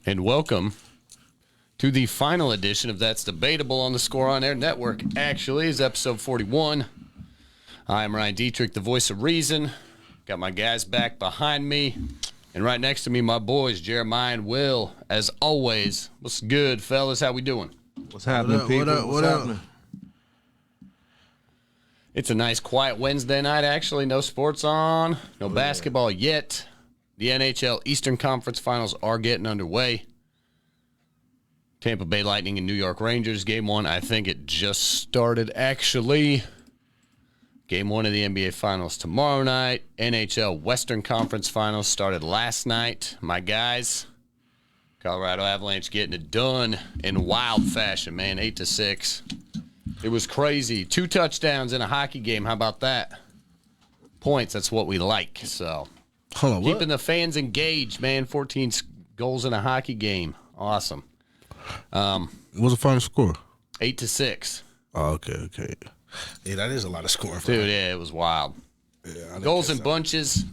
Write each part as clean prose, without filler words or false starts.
and welcome to the final edition of That's Debatable on the Score On Air Network. Actually, is episode 41. I'm Ryan Dietrich, the voice of reason. Got my guys back behind me, and right next to me, my boys, Jeremiah and Will. As always, what's good, fellas? How we doing? What's happening, people? What up? It's a nice, quiet Wednesday night, actually. No sports on, no basketball yet. The NHL Eastern Conference Finals are getting underway. Tampa Bay Lightning and New York Rangers. Game 1, I think it just started, actually. Game 1 of the NBA Finals tomorrow night. NHL Western Conference Finals started last night. My guys, Colorado Avalanche getting it done in wild fashion, man, 8-6. It was crazy. 2 touchdowns in a hockey game. How about that? Points, that's what we like. So, Hold on, keeping the fans engaged, man. 14 goals in a hockey game. Awesome. What was the final score? 8-6. Oh, okay. Yeah, that is a lot of scoring. Dude, yeah, it was wild. Yeah, Goals in bunches.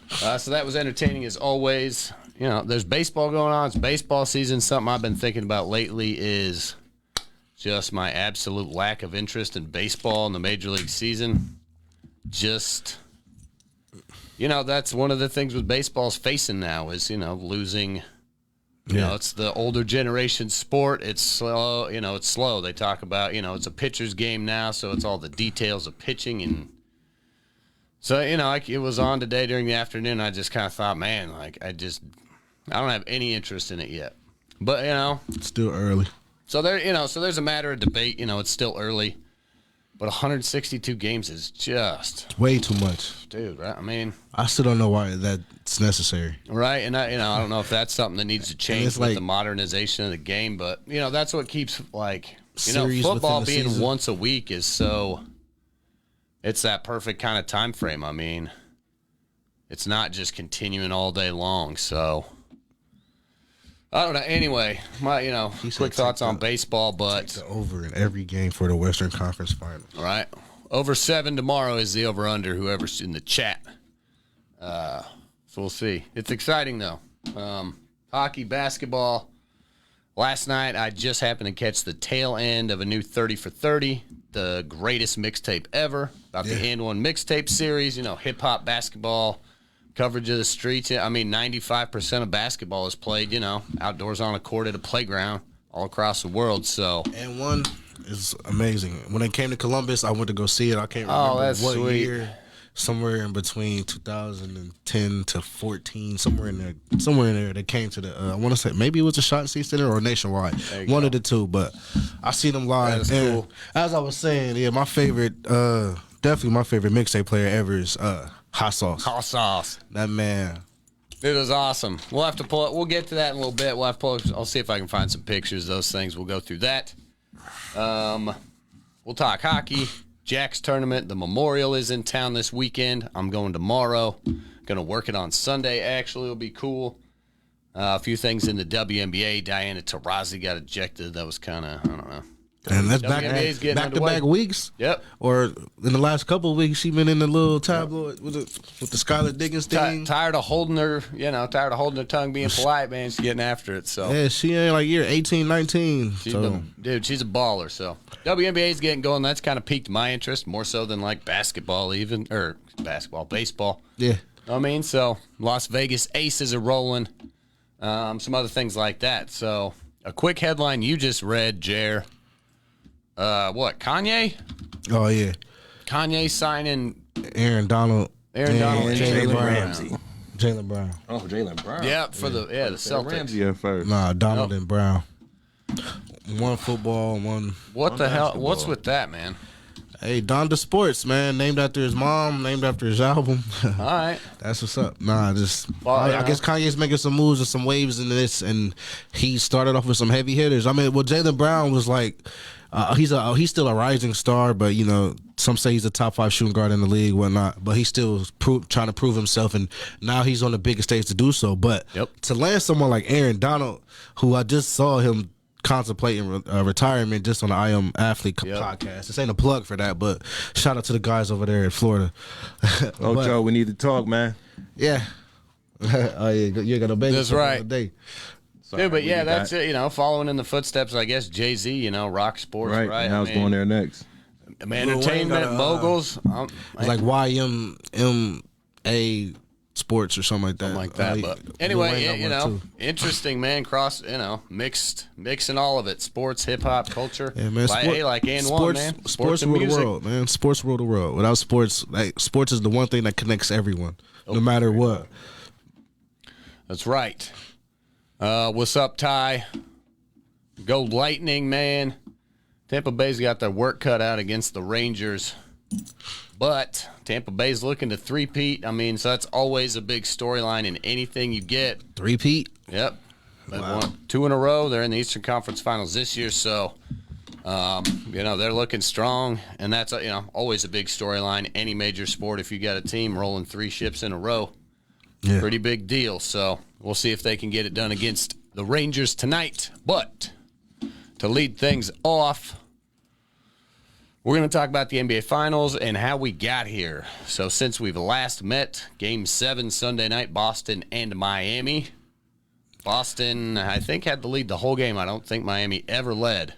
So that was entertaining as always. You know, there's baseball going on. It's baseball season. Something I've been thinking about lately is just my absolute lack of interest in baseball in the Major League season. Just, you know, that's one of the things with baseball's facing now is, you know, losing. You know, it's the older generation sport. It's slow. You know, it's slow. They talk about, you know, it's a pitcher's game now, so it's all the details of pitching. And so, you know, it was on today during the afternoon. I just kind of thought, man, like, I don't have any interest in it yet. But, you know. It's still early. So, there's a matter of debate. You know, it's still early. But 162 games is just way too much. Dude, right? I mean, I still don't know why that's necessary. Right, and I don't know if that's something that needs to change with the modernization of the game, but you know that's what keeps football being season. Once a week is so. It's that perfect kind of time frame. I mean, it's not just continuing all day long. So I don't know. Anyway, my quick thoughts on baseball, but take the over in every game for the Western Conference Finals. All right, over 7 tomorrow is the over under. Whoever's in the chat. So we'll see. It's exciting, though. Hockey, basketball. Last night, I just happened to catch the tail end of a new 30 for 30, the greatest mixtape ever, about the And One mixtape series, you know, hip-hop, basketball, coverage of the streets. I mean, 95% of basketball is played, you know, outdoors on a court at a playground all across the world. So And One is amazing. When they came to Columbus, I went to go see it. I can't remember what year. Somewhere in between 2010 to 14, somewhere in there, they came to the. I want to say maybe it was a Shot C Center or Nationwide, one of the two. But I seen them live. And cool. As I was saying, yeah, my favorite, definitely my favorite mixtape player ever is Hot Sauce. Hot Sauce, that man. It was awesome. We'll have to pull it. We'll get to that in a little bit. We'll have to pull it. I'll see if I can find some pictures of those things. We'll go through that. We'll talk hockey. Jack's tournament, the Memorial is in town this weekend. I'm going tomorrow. Going to work it on Sunday, actually. It'll be cool. A few things in the WNBA. Diana Taurasi got ejected. That was kind of, I don't know. And that's back-to-back weeks. Yep. Or in the last couple of weeks, she been in the little tabloid with the Skylar Diggins thing. Tired of holding her tongue, being polite, man. She's getting after it. So yeah, she ain't like year 18, 19. She's a baller. So WNBA is getting going. That's kind of piqued my interest more so than like baseball. Yeah. I mean, so Las Vegas Aces are rolling. Some other things like that. So a quick headline you just read, Jer. What, Kanye? Oh, yeah. Kanye signing Aaron Donald and Jalen Ramsey. Jalen Brown. Oh, Jalen Brown. Yeah, the Celtics. Ramsey at first. Nah, Donald and Brown. One football, one. What the hell? basketball. What's with that, man? Hey, Donda Sports, man. Named after his mom, named after his album. All right. That's what's up. I guess Kanye's making some moves and some waves in this, and he started off with some heavy hitters. I mean, well, Jalen Brown was like, he's still a rising star, but, you know, some say he's a top 5 shooting guard in the league, whatnot. But he's still trying to prove himself, and now he's on the biggest stage to do so. But to land someone like Aaron Donald, who I just saw him contemplating retirement just on the I Am Athlete podcast. This ain't a plug for that, but shout out to the guys over there in Florida. Joe, we need to talk, man. Yeah. Oh, yeah, you ain't got no baby. That's right. Day. Dude, but yeah, that's it. Following in the footsteps, I guess Jay-Z. Rock sports, right? Right. I was going there next. Entertainment moguls. It's like YMA Sports or something like that. But anyway, interesting, man. Mixing all of it: sports, hip hop, culture. Yeah, man. Sports, man. Sports rule the world, man. Sports rule the world. Without sports, sports is the one thing that connects everyone, no matter what. That's right. What's up, Ty? Go Lightning, man. Tampa Bay's got their work cut out against the Rangers. But Tampa Bay's looking to three-peat. So that's always a big storyline in anything you get. Three-peat? Yep. They've won 2 in a row. They're in the Eastern Conference Finals this year. So, they're looking strong. And that's, always a big storyline. Any major sport, if you got a team rolling 3 ships in a row, pretty big deal. So we'll see if they can get it done against the Rangers tonight. But to lead things off, we're going to talk about the NBA Finals and how we got here. So since we've last met, Game 7 Sunday night, Boston and Miami. Boston, I think, had the lead the whole game. I don't think Miami ever led.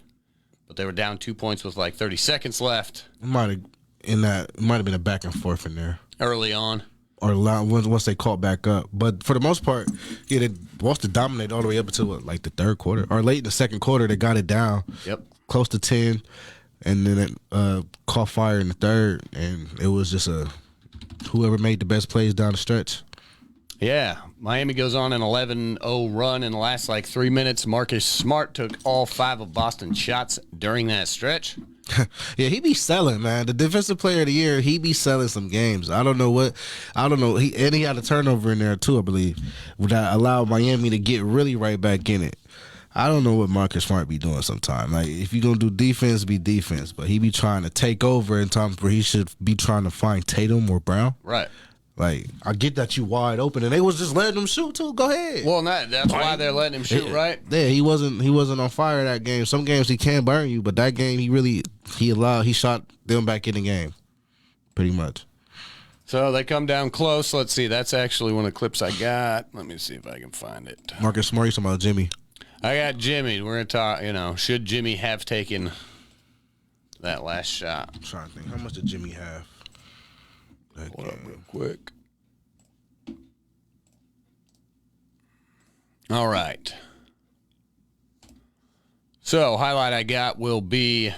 But they were down 2 points with like 30 seconds left. It might have been a back and forth in there. Early on. Or once they caught back up. But for the most part, Boston dominated all the way up until the third quarter. Or late in the second quarter, they got it down. Yep. Close to 10. And then it caught fire in the third, and it was just whoever made the best plays down the stretch. Yeah, Miami goes on an 11-0 run in the last 3 minutes. Marcus Smart took all 5 of Boston's shots during that stretch. Yeah, he be selling, man. The defensive player of the year, he be selling some games. I don't know. He had a turnover in there too, I believe, that allowed Miami to get really right back in it. I don't know what Marcus Smart be doing sometimes. If you're going to do defense, be defense. But he be trying to take over in times where he should be trying to find Tatum or Brown. Right. I get that you wide open. And they was just letting him shoot, too. Go ahead. Well, that's why they're letting him shoot, right? Yeah, he wasn't on fire that game. Some games he can burn you, but that game he shot them back in the game. Pretty much. So they come down close. Let's see. That's actually one of the clips I got. Let me see if I can find it. Marcus Smart, you're talking about Jimmy. I got Jimmy. We're going to talk, should Jimmy have taken that last shot? I'm trying to think. How much did Jimmy have? Hold up real quick. All right. So, highlight I got will be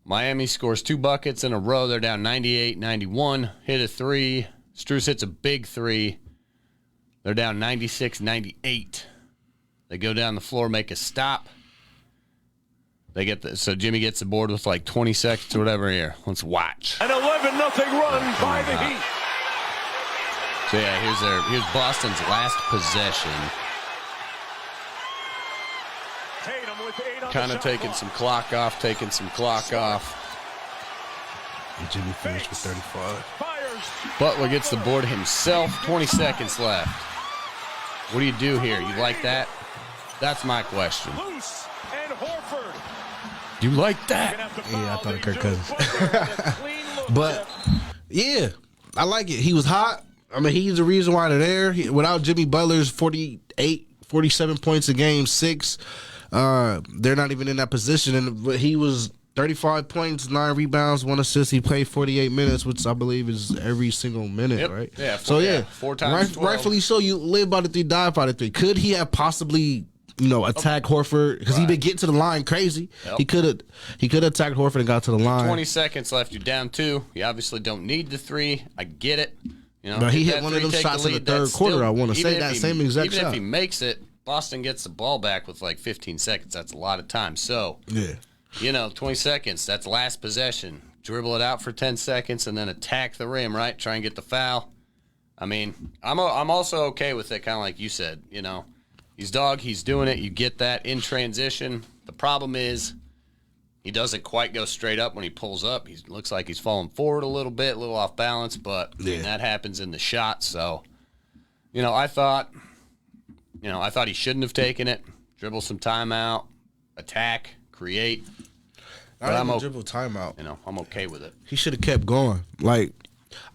Miami scores 2 buckets in a row. They're down 98-91. Hit a 3. Strus hits a big 3. They're down 96-98. They go down the floor, make a stop. So Jimmy gets the board with 20 seconds or whatever here. Let's watch. An 11-0 run by the Heat. So yeah, here's Boston's last possession. Kind of taking some clock off. And Jimmy finished with 35. Butler gets the board himself. 20 seconds left. What do you do here? You like that? That's my question. You like that? Yeah, I thought of Kirk Cousins. But, yeah, I like it. He was hot. He's the reason why they're there. Without Jimmy Butler's 47 points a game, 6, they're not even in that position. And he was 35 points, 9 rebounds, 1 assist. He played 48 minutes, which I believe is every single minute, right? Yeah. 4 times 12. Rightfully so. You live by the 3, die by the 3. Could he have possibly, attack Horford? Because he been getting to the line crazy. Yep. He could have attacked Horford and got to the line. 20 seconds left. You're down 2. You obviously don't need the 3. I get it. But he hit one of them shots in the third quarter. I want to say that same exact shot. Even if he makes it, Boston gets the ball back with 15 seconds. That's a lot of time. So, 20 seconds. That's last possession. Dribble it out for 10 seconds and then attack the rim, right? Try and get the foul. I'm also okay with it, kind of like you said. He's he's doing it. You get that in transition. The problem is he doesn't quite go straight up when he pulls up. He looks like he's falling forward a little bit, a little off balance, but that happens in the shot. So, I thought he shouldn't have taken it. Dribble some timeout, attack, create. But I'm dribble timeout. I'm okay with it. He should have kept going.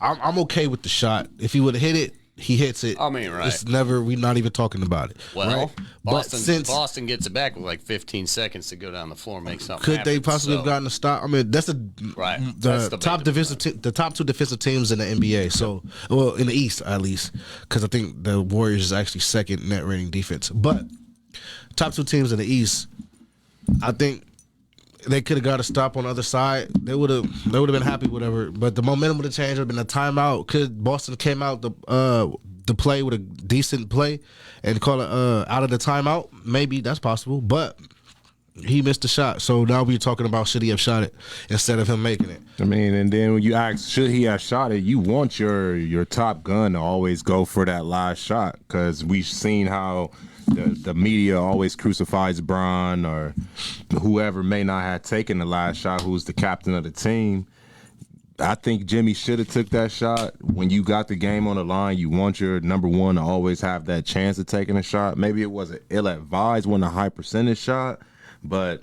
I'm okay with the shot. If he would have hit it, he hits it. I mean, right. It's never. We're not even talking about it. Well, right? Boston gets it back with like 15 seconds to go down the floor, and make something. Could happen, they possibly have gotten a stop? I mean, that's the top defensive, the top two defensive teams in the NBA. So, well, in the East at least, because I think the Warriors is actually second net rating defense. But top two teams in the East, I think they could have got a stop on the other side. They would have been happy, whatever. But the momentum would have changed. Would have been a timeout. Could Boston came out the play with a decent play and call it out of the timeout? Maybe that's possible. But he missed the shot. So now we're talking about should he have shot it instead of him making it. I mean, and then when you ask should he have shot it, you want your top gun to always go for that last shot because we've seen how the media always crucifies Bron or whoever may not have taken the last shot, who's the captain of the team. I think Jimmy should have took that shot. When you got the game on the line, you want your number one to always have that chance of taking a shot. Maybe it wasn't ill-advised, wasn't a high percentage shot, but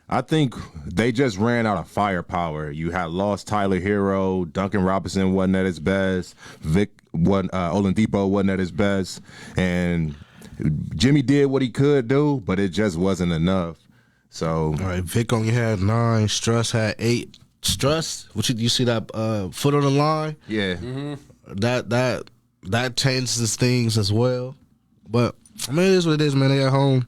I think they just ran out of firepower. You had lost Tyler Hero, Duncan Robinson wasn't at his best, Oladipo wasn't at his best, and Jimmy did what he could do, but it just wasn't enough. So, all right, Vic only had 9. Struss had 8. Struss, you see that foot on the line? Yeah, that changes things as well. But I mean, it is what it is, man. They at home.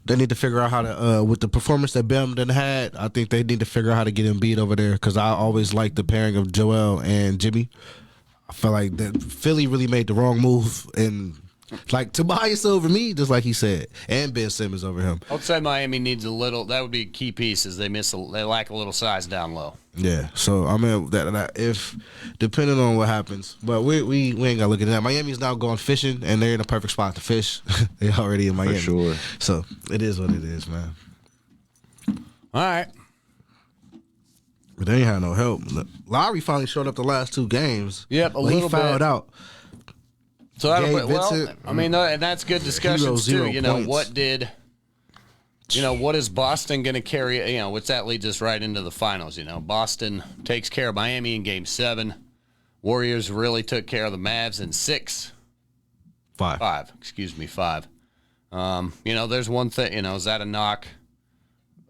They need to figure out how to, with the performance that Bam done had, I think they need to figure out how to get Embiid over there because I always liked the pairing of Joel and Jimmy. I feel like that Philly really made the wrong move and. Like Tobias over me, just like he said, and Ben Simmons over him. I would say Miami needs a little. That would be a key piece. Is they lack a little size down low. Yeah. So I mean, that if depending on what happens, but we ain't gotta look at that. Miami's now going fishing, and they're in a perfect spot to fish. They're already in Miami. For sure. So it is what it is, man. All right. But they ain't had no help. Lowry finally showed up the last 2 games. Yep, a little he fouled bit. out. So and that's good discussions too. What is Boston going to carry? Which that leads us right into the finals. Boston takes care of Miami in Game 7. Warriors really took care of the Mavs in 6. 5. 5. There's one thing. Is that a knock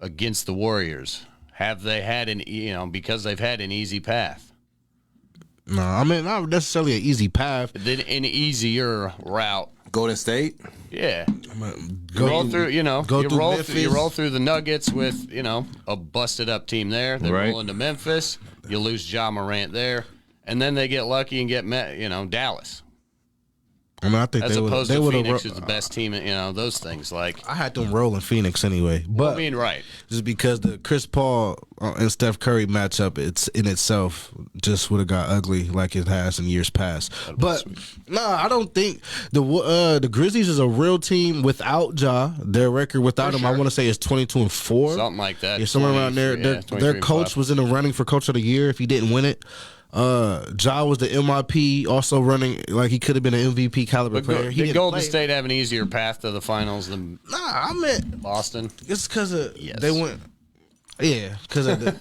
against the Warriors? Have they had because they've had an easy path? No, I mean not necessarily an easy path. Then an easier route. Golden State. Yeah, you roll through the Nuggets with a busted up team there. They roll into Memphis. You lose Ja Morant there, and then they get lucky and get Dallas. I mean, I think as opposed to Phoenix is the best team. Those things like I had them rolling Phoenix anyway. But right, just because the Chris Paul and Steph Curry matchup, it's in itself just would have got ugly like it has in years past. But I don't think the Grizzlies is a real team without Ja. Their record without him, I want to say, is 22-4, something like that. Yeah, somewhere around there. Their coach was in the running for Coach of the Year if he didn't win it. Ja was the MIP, also running like he could have been an MVP caliber player. Did Golden State have an easier path to the finals than I meant Boston? It's because they went, because of the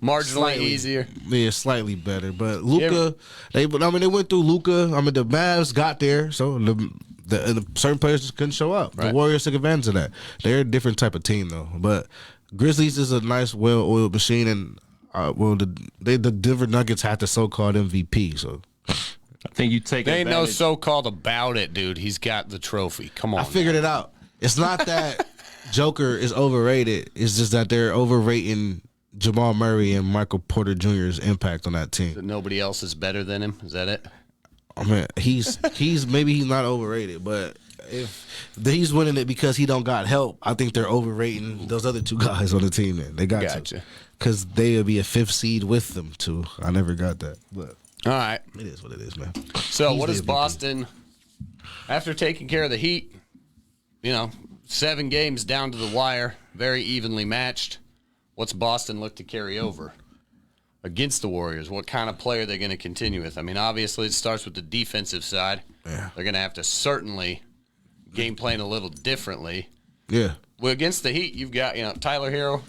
marginally slightly easier, slightly better. But Luka, they went through Luka. I mean, the Mavs got there, so the certain players just couldn't show up. Right. The Warriors took advantage of that. They're a different type of team though. But Grizzlies is a nice, well-oiled machine and. The Denver Nuggets had the so-called MVP, so I think you take. They ain't no so-called about it, dude. He's got the trophy. Come on, I figured it out. It's not that Joker is overrated. It's just that they're overrating Jamal Murray and Michael Porter Jr.'s impact on that team. So nobody else is better than him. Is that it? I mean, he's maybe he's not overrated, but if he's winning it because he don't got help, I think they're overrating those other 2 guys on the team. Then they got to. Because they'll be a 5th seed with them, too. I never got that. But all right. It is what it is, man. So what is Boston, after taking care of the Heat, 7 games down to the wire, very evenly matched, what's Boston look to carry over against the Warriors? What kind of play are they going to continue with? I mean, obviously it starts with the defensive side. Yeah. They're going to have to certainly game plan a little differently. Yeah. Well, against the Heat, you've got Tyler Hero.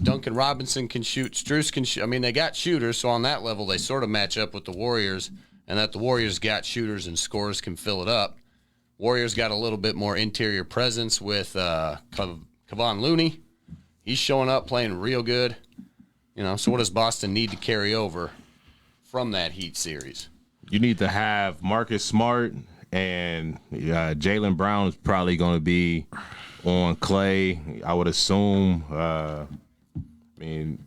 Duncan Robinson can shoot. Strus can shoot. I mean, they got shooters, so on that level, they sort of match up with the Warriors and that the Warriors got shooters and scorers can fill it up. Warriors got a little bit more interior presence with Kevon Looney. He's showing up, playing real good. So what does Boston need to carry over from that Heat series? You need to have Marcus Smart, and Jaylen Brown is probably going to be on Clay, I would assume. The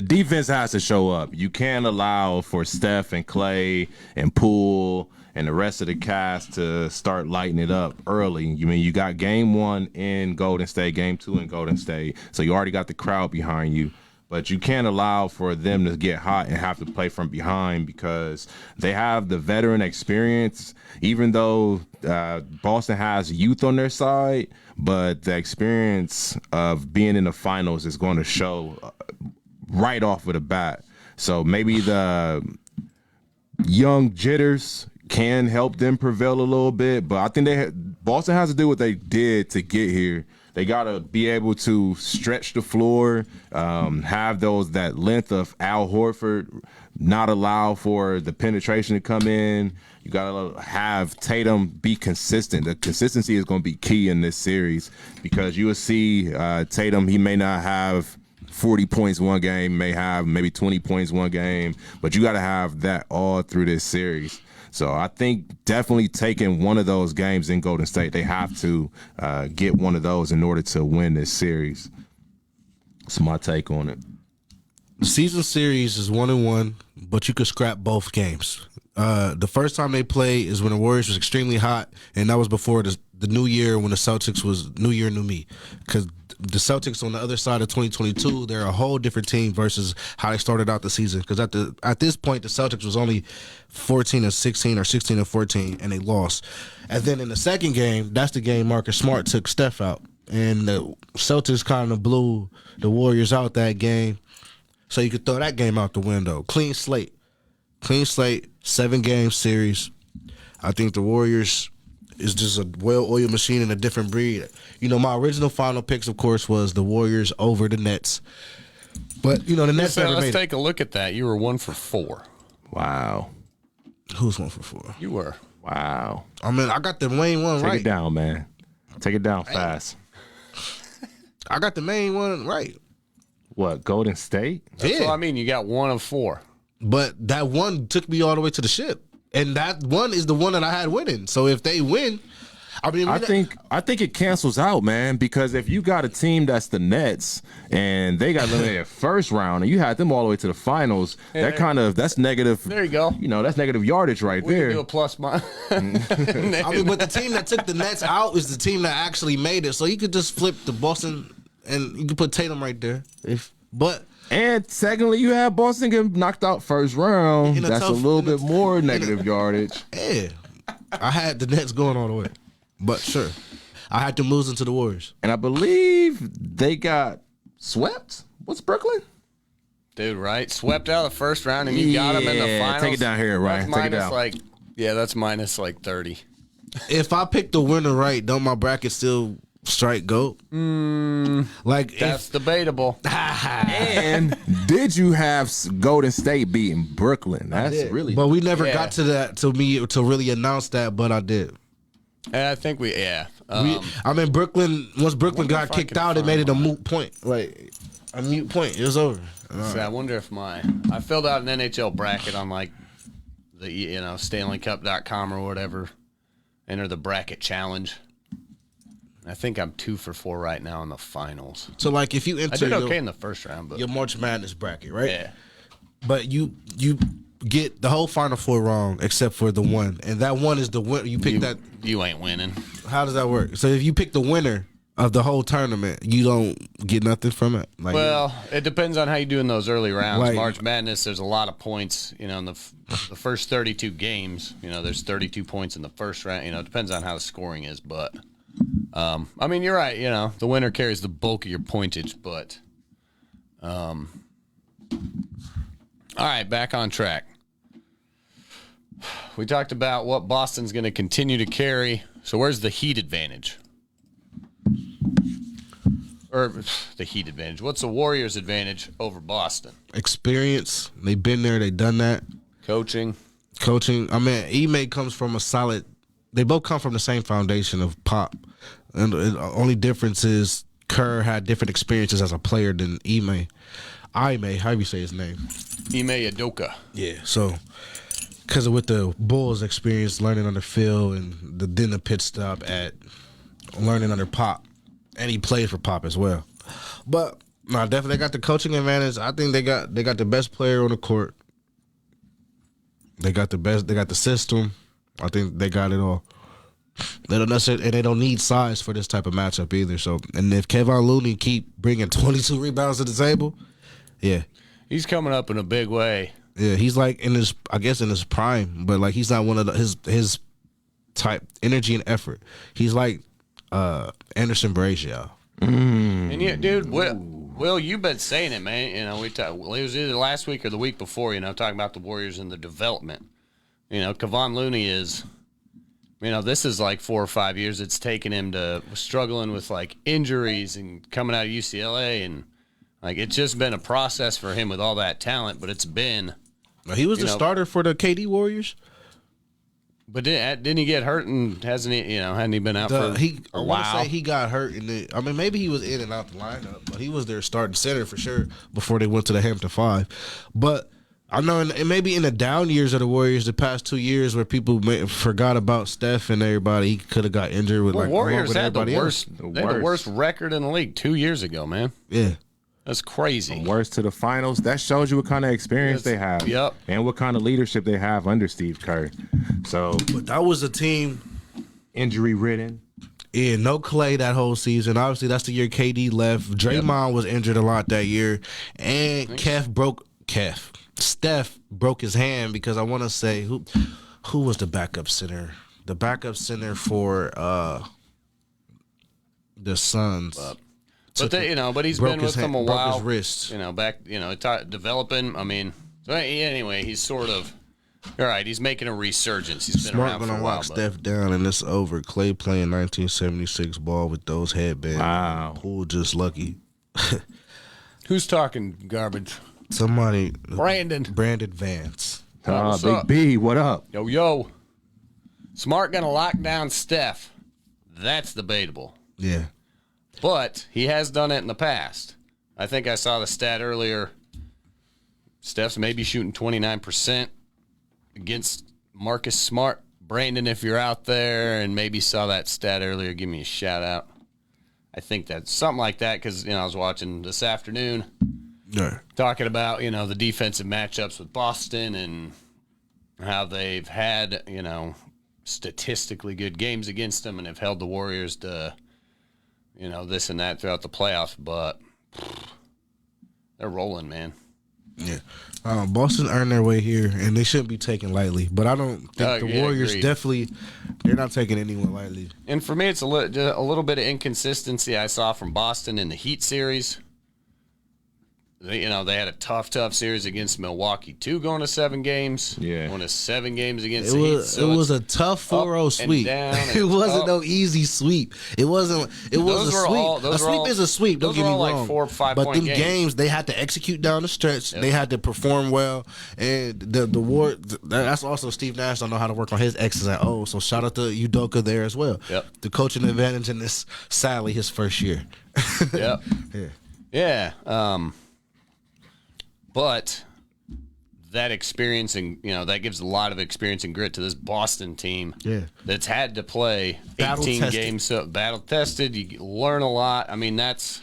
defense has to show up. You can't allow for Steph and Clay and Poole and the rest of the cast to start lighting it up early. You got game 1 in Golden State, game 2 in Golden State, so you already got the crowd behind you. But you can't allow for them to get hot and have to play from behind because they have the veteran experience, even though Boston has youth on their side, but the experience of being in the finals is going to show right off of the bat. So maybe the young jitters can help them prevail a little bit, but I think Boston has to do what they did to get here. They got to be able to stretch the floor, have that length of Al Horford, not allow for the penetration to come in. You got to have Tatum be consistent. The consistency is going to be key in this series because you will see Tatum, he may not have 40 points one game, may have maybe 20 points one game, but you got to have that all through this series. So I think definitely taking one of those games in Golden State, they have to get one of those in order to win this series. That's my take on it. The season series is 1-1, but you could scrap both games. The first time they play is when the Warriors was extremely hot, and that was before the new year when the Celtics was new year, new me. Because the Celtics on the other side of 2022, they're a whole different team versus how they started out the season. Because at this point, the Celtics was only 14-16 or 16-14, and they lost. And then in the second game, that's the game Marcus Smart took Steph out, and the Celtics kind of blew the Warriors out that game. So you could throw that game out the window. Clean slate, 7-game series. I think the Warriors is just a well-oiled machine and a different breed. My original final picks, of course, was the Warriors over the Nets. But, the Nets never made it. Let's take a look at that. You were 1 for 4. Wow. Who's 1 for 4? You were. Wow. I got the main one right. Take it down, man. Take it down fast. I got the main one right. What, Golden State? That's what I mean. You got 1 of 4. But that one took me all the way to the ship. And that one is the one that I had winning. So if they win, I think it cancels out, man, because if you got a team that's the Nets and they got eliminated first round and you had them all the way to the finals, that's negative. There you go. That's negative yardage right there. We can do a plus minus. but the team that took the Nets out is the team that actually made it. So you could just flip the Boston and you could put Tatum right there. And secondly, you have Boston getting knocked out first round. That's a little bit more negative yardage. Yeah. I had the Nets going all the way. But sure. I had them losing to the Warriors. And I believe they got swept. What's Brooklyn? Dude, right? Swept out of the first round and you got them in the finals. Take it down here, Ryan. Take it down. That's minus 30. If I pick the winner right, don't my bracket still strike GOAT? That's debatable. And did you have Golden State beating Brooklyn? That's really. But we never got to that to really announce that. But I did. I think Brooklyn. Once Brooklyn got kicked out, it made it a moot point. It was over. So I wonder if I filled out an NHL bracket on the StanleyCup.com or whatever. Enter the bracket challenge. I think I'm 2 for 4 right now in the finals. So if you enter, I did okay in the first round, but your March Madness bracket, right? Yeah. But you get the whole Final Four wrong except for the one, and that one is the winner. You pick that. You ain't winning. How does that work? So if you pick the winner of the whole tournament, you don't get nothing from it. It depends on how you do in those early rounds. March Madness, there's a lot of points. In the first 32 games, there's 32 points in the first round. It depends on how the scoring is, but. You're right. The winner carries the bulk of your pointage, but, all right, back on track. We talked about what Boston's going to continue to carry. So where's the Heat advantage? Or the Heat advantage. What's the Warriors' advantage over Boston? Experience. They've been there. They've done that. Coaching. I mean, Ime comes from a solid. They both come from the same foundation of Pop, and the only difference is Kerr had different experiences as a player than Ime. How do you say his name? Ime Udoka. Yeah. So, because with the Bulls' experience, learning under Phil, and then the pit stop at learning under Pop, and he played for Pop as well. But no, definitely got the coaching advantage. I think they got the best player on the court. They got the best. They got the system. I think they got it all. They don't necessarily, and they don't need size for this type of matchup either. So, and if Kevon Looney keep bringing 22 rebounds to the table, yeah, he's coming up in a big way. Yeah, he's like in his prime, but like he's not one of his type energy and effort. He's like Anderson Brazier. And yeah, dude, Will, you've been saying it, man. You know, it was either last week or the week before. You know, talking about the Warriors and the development. You know, Kevon Looney is. You know, this is like 4 or 5 years it's taken him to struggling with like injuries and coming out of UCLA, and like it's just been a process for him with all that talent. But it's been. He was the starter for the KD Warriors. But didn't he get hurt and hadn't he been out for a while? I want to say he got hurt. I mean, maybe he was in and out the lineup, but he was their starting center for sure before they went to the Hampton 5. But I know maybe in the down years of the Warriors, the past 2 years where people forgot about Steph and everybody, he could have got injured with Warriors had the worst record in the league 2 years ago, man. Yeah. That's crazy. Worst to the finals. That shows you what kind of experience they have. Yep. And what kind of leadership they have under Steve Kerr. So, but that was a team injury ridden. Yeah, no Clay that whole season. Obviously, that's the year KD left. Draymond was injured a lot that year, and Steph broke his hand because I want to say who was the backup center? The backup center for the Suns. But he's been with them a while. Broke his wrist. Developing. I mean, so anyway, he's sort of all right. He's making a resurgence. He's been around for a while. Lock Steph down, and it's over. Clay playing 1976 ball with those headbands. Wow. Poole just lucky. Who's talking garbage? Somebody. Brandon Vance. Big B, what up? Yo. Smart gonna lock down Steph. That's debatable. Yeah. But he has done it in the past. I think I saw the stat earlier. Steph's maybe shooting 29% against Marcus Smart. Brandon, if you're out there and maybe saw that stat earlier, give me a shout out. I think that's something like that because, I was watching this afternoon talking about, the defensive matchups with Boston and how they've had, statistically good games against them and have held the Warriors to this and that throughout the playoffs, but they're rolling, man. Yeah. Boston earned their way here, and they shouldn't be taken lightly. But I don't think the Warriors they're not taking anyone lightly. And for me, it's a little bit of inconsistency I saw from Boston in the Heat series. They had a tough series against Milwaukee, too, going to 7 games. Yeah. Going to 7 games against the Heat. So it was a tough 4-0 sweep. It wasn't no easy sweep. It was a sweep. A sweep is a sweep, don't get me wrong. Like 4 or 5 but point them games, they had to execute down the stretch. Yep. They had to perform well. And the war, that's also Steve Nash don't know how to work on his X's and O's. So shout out to Udoka there as well. Yep. The coaching advantage in this, sadly, his first year. Yep. Yeah. But that experience and that gives a lot of experience and grit to this Boston team. Yeah, that's had to play 18 games, so battle tested. You learn a lot. I mean, that's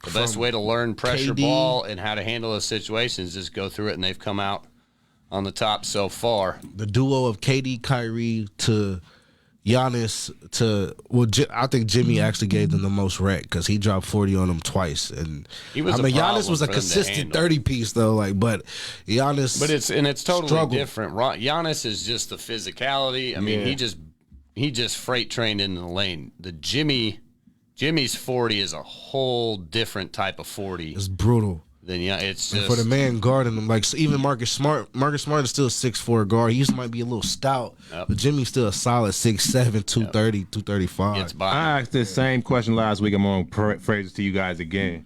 the best way to learn pressure ball and how to handle those situations. Is go through it, and they've come out on the top so far. The duo of KD, Kyrie to Giannis I think Jimmy actually gave them the most rec because he dropped 40 on them twice, and Giannis was a consistent 30-piece though. But Giannis, it's totally struggled. different. Giannis is just the physicality. I mean, he just freight trained into the lane. The Jimmy's 40 is a whole different type of 40. It's brutal. Then it's just for the man guarding him. Like even Marcus Smart is still a 6'4" guard. He might be a little stout, but Jimmy's still a solid 6'7", 230, 235. I asked this same question last week. I'm going to phrase it to you guys again.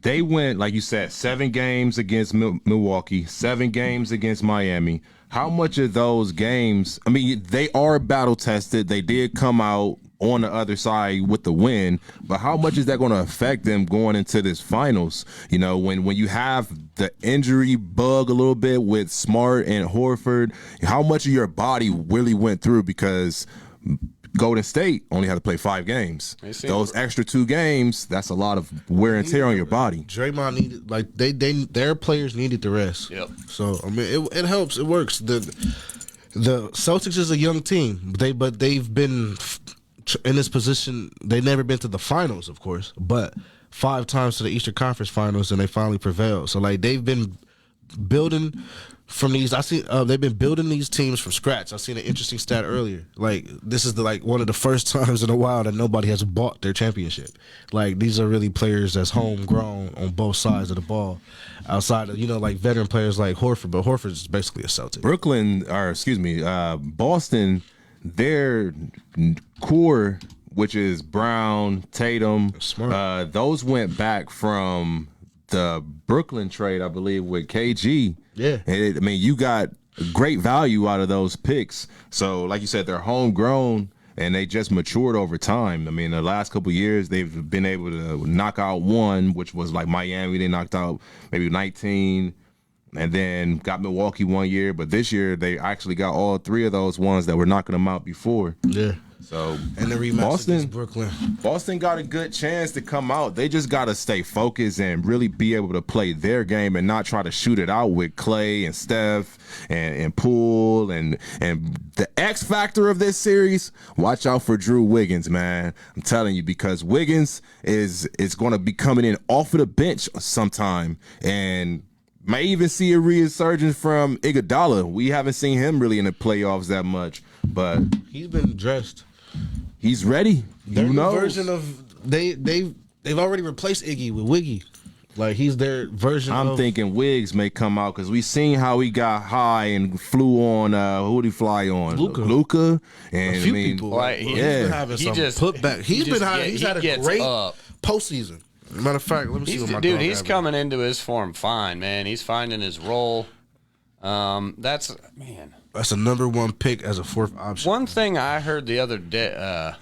They went, like you said, 7 games against Milwaukee, 7 games against Miami, how much of those games, I mean, they are battle tested. They did come out on the other side with the win, but how much is that going to affect them going into this finals? You know, when you have the injury bug a little bit with Smart and Horford, how much of your body really went through? Because Golden State only had to play 5 games. Those extra 2 games, that's a lot of wear and tear on your body. Draymond needed, like, their players needed the rest. Yep. So I mean, it helps. It works. The Celtics is a young team. They've been in this position. They've never been to the finals, of course, but 5 times to the Eastern Conference Finals, and they finally prevailed. So like they've been building from these. They've been building these teams from scratch. I seen an interesting stat earlier. Like this is one of the first times in a while that nobody has bought their championship. Like these are really players that's homegrown on both sides of the ball. Outside of like veteran players like Horford, but Horford is basically a Celtic. Boston, their core, which is Brown, Tatum, those went back from the Brooklyn trade, I believe, with KG. Yeah. I mean, you got great value out of those picks. So, like you said, they're homegrown, and they just matured over time. I mean, the last couple of years, they've been able to knock out one, which was like Miami. They knocked out maybe 19, and then got Milwaukee one year. But this year, they actually got all 3 of those ones that were knocking them out before. Yeah. So and the rematch against Brooklyn. Boston got a good chance to come out. They just got to stay focused and really be able to play their game and not try to shoot it out with Clay and Steph and Poole and the X factor of this series. Watch out for Drew Wiggins, man. I'm telling you, because Wiggins is going to be coming in off of the bench sometime and may even see a resurgence from Iguodala. We haven't seen him really in the playoffs that much, but he's been dressed. He's ready. Their new version of they've already replaced Iggy with Wiggy. Like he's their version. I'm thinking Wiggs may come out because we seen how he got high and flew on. Who did he fly on? Luka. And a few people. Like, he's been having some putback. He's had a great postseason. Matter of fact, let me see what my dog he's coming into his form fine, man. He's finding his role. That's a #1 pick as a 4th option. One thing I heard the other day,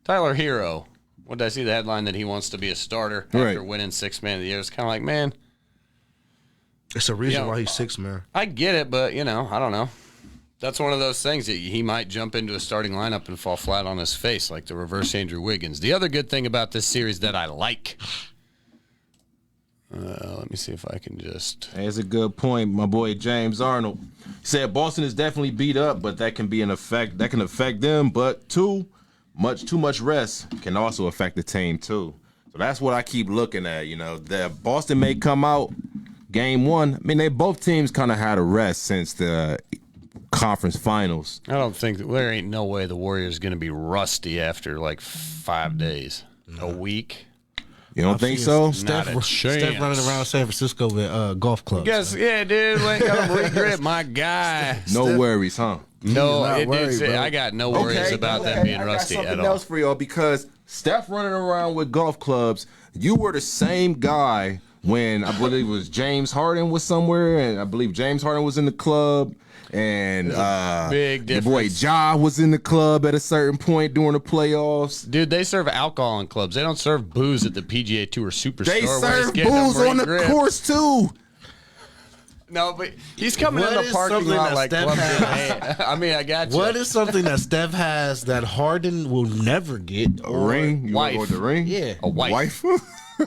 Tyler Hero. What did I see the headline that he wants to be a starter after winning 6th Man of the Year? It's kind of like, man, it's a reason why he's 6th man. I get it, but I don't know. That's one of those things that he might jump into a starting lineup and fall flat on his face, like the reverse Andrew Wiggins. The other good thing about this series that I like. Let me see if I can just. That's a good point, my boy James Arnold. He said Boston is definitely beat up, but that can be an effect. That can affect them, but too much rest can also affect the team too. So that's what I keep looking at. That Boston may come out game 1. I mean, both teams kind of had a rest since the conference finals. I don't think there ain't no way the Warriors going to be rusty after like 5 days, a week. You don't think so? Steph running around San Francisco with golf clubs. Guess, yeah, dude. Ain't got to re-grip, my guy. No worries, huh? No, I got no worries about them being rusty at all. I got something else for y'all because Steph running around with golf clubs, you were the same guy when I believe it was James Harden was somewhere, and I believe James Harden was in the club. And big difference. Your boy Ja was in the club at a certain point during the playoffs. Dude, they serve alcohol in clubs. They don't serve booze at the PGA Tour Superstore. They serve booze on the course too. No, but he's coming in the parking lot like clubs in hand. I mean, I got you. What is something that Steph has that Harden will never get? A ring? You wife. Want to go with the ring? Yeah. A wife.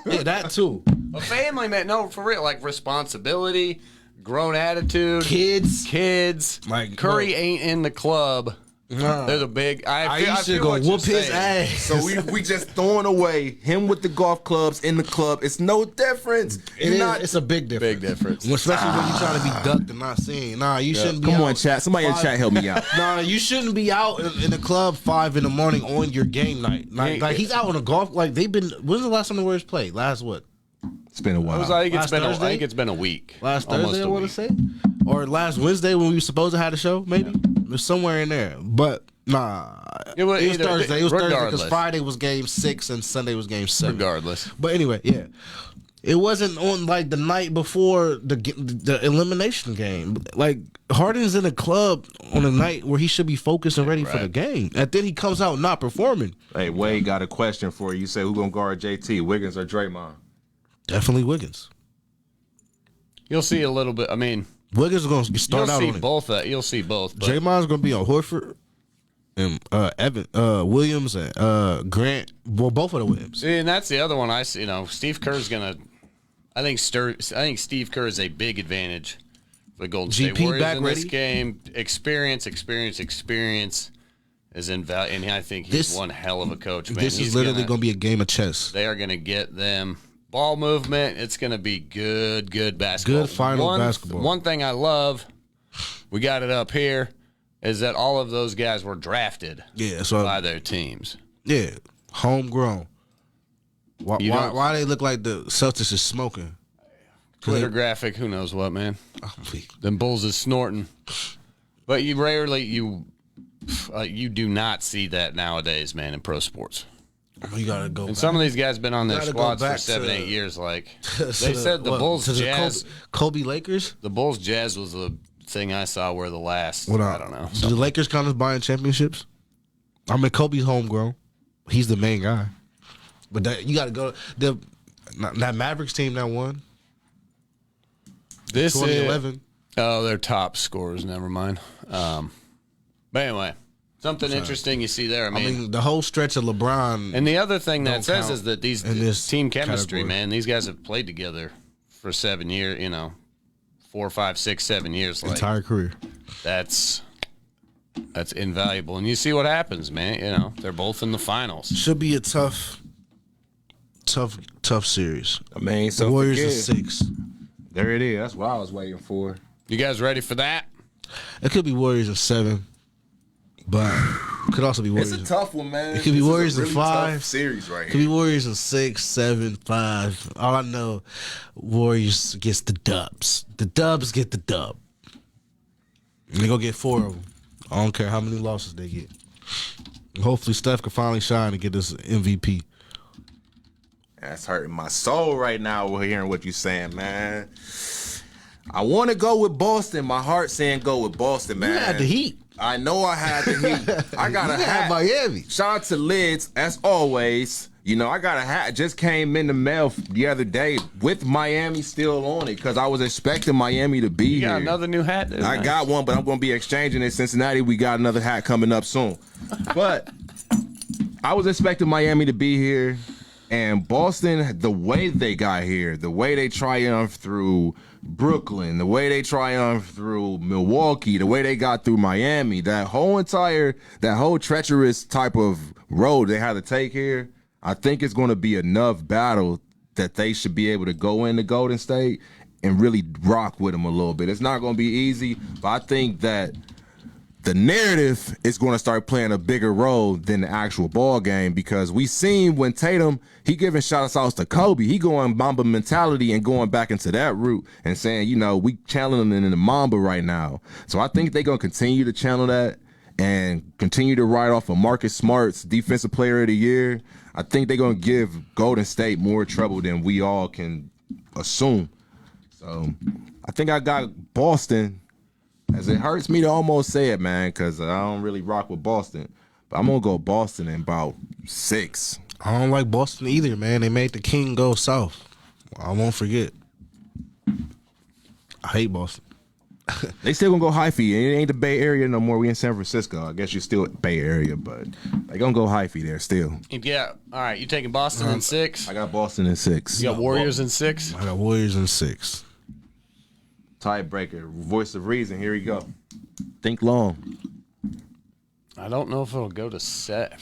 Yeah, that too. A family, man. No, for real. Like responsibility. Grown attitude, kids. Like Curry ain't in the club. No. There's a big. I feel go whoop his ass. So we just throwing away him with the golf clubs in the club. It's no difference. It's a big difference. Big difference. Especially when you trying to be ducked and not seen. Nah, you shouldn't be. Come out on, chat. Somebody in chat help me out. Nah, you shouldn't be out in the club 5 in the morning on your game night. Like he's out on a golf. Like they've been. When's the last time the Warriors played? Last what? It's been a while. I think it's been a week. Last Thursday, I want to say, or last Wednesday when we were supposed to have the show. Maybe it was somewhere in there. But nah, it was Thursday. It was Thursday because Friday was game 6 and Sunday was game 7. Regardless. But anyway, yeah. It wasn't on like the night before the elimination game. Like Harden's in a club on a night where he should be focused and ready for the game, and then he comes out not performing. Hey, Wade got a question for you. You say who gonna guard JT, Wiggins or Draymond? Definitely Wiggins. You'll see a little bit. I mean, Wiggins is gonna start out on it. You'll see both. But Draymond's gonna be on Horford and Evan Williams and Grant. Well, both of the Williams. See, and that's the other one I see. Steve Kerr's gonna. I think Steve Kerr is a big advantage for the Golden State Warriors back in ready? this game. Experience is invaluable, and I think he's one hell of a coach. Man, This is literally gonna be a game of chess. They are gonna get them ball movement. It's gonna be good basketball. Good final basketball. One thing I love, we got it up here, is that all of those guys were drafted by their teams. Yeah, homegrown. Why they look like the Celtics is smoking? Twitter graphic, who knows what, man. Them Bulls is snorting. But you rarely, you do not see that nowadays, man, in pro sports. You gotta go. And some of these guys been on their squads for 7-8 years. Like they said, the Bulls Jazz, Kobe Lakers. The Bulls Jazz was the thing I saw where the last. I don't know. Do the Lakers count as buying championships? I mean, Kobe's homegrown. He's the main guy. But you got to go. That Mavericks team that won. This 2011. Their top scorers. Never mind. But anyway, something interesting you see there. I mean, the whole stretch of LeBron. And the other thing that says is that these team chemistry, category. man. These guys have played together for 7 years. 4, 5, 6, 7 years. Like, entire career. That's invaluable. And you see what happens, man. They're both in the finals. Should be a tough series. I mean, so Warriors is 6. There it is. That's what I was waiting for. You guys ready for that? It could be Warriors in 7, but it could also be Warriors. It's a tough one, man. It could be Warriors in really 5. Tough series right It could be Warriors in 6, 7, 5. All I know, Warriors gets the dubs. The dubs get the dub. And they gonna get 4 of them. I don't care how many losses they get. Hopefully, Steph can finally shine and get this MVP. That's hurting my soul right now. We're hearing what you're saying, man. I want to go with Boston. My heart saying go with Boston, man. You had the Heat. I know I had the Heat. I got a hat. Miami. Shout out to Lids, as always. I got a hat. Just came in the mail the other day with Miami still on it because I was expecting Miami to be here. You got another new hat? Dude. I got one, but I'm going to be exchanging it. Cincinnati, we got another hat coming up soon. But I was expecting Miami to be here. And Boston, the way they got here, the way they triumphed through Brooklyn, the way they triumphed through Milwaukee, the way they got through Miami, that whole treacherous type of road they had to take here, I think it's going to be enough battle that they should be able to go into Golden State and really rock with them a little bit. It's not going to be easy, but I think that the narrative is going to start playing a bigger role than the actual ball game because we seen when Tatum, he giving shout outs to Kobe. He going Mamba mentality and going back into that route and saying, we channeling it in the Mamba right now. So I think they're going to continue to channel that and continue to ride off of Marcus Smart's Defensive Player of the Year. I think they're going to give Golden State more trouble than we all can assume. So I think I got Boston. As it hurts me to almost say it, man, because I don't really rock with Boston. But I'm going to go Boston in about 6. I don't like Boston either, man. They made the king go south. I won't forget. I hate Boston. They still going to go hyphy. It ain't the Bay Area no more. We in San Francisco. I guess you're still Bay Area, but they going to go hyphy there still. Yeah. All right. You taking Boston in 6? I got Boston in 6. You got Warriors in 6? I got Warriors in 6. Tiebreaker, voice of reason. Here we go. Think long. I don't know if it'll go to 7.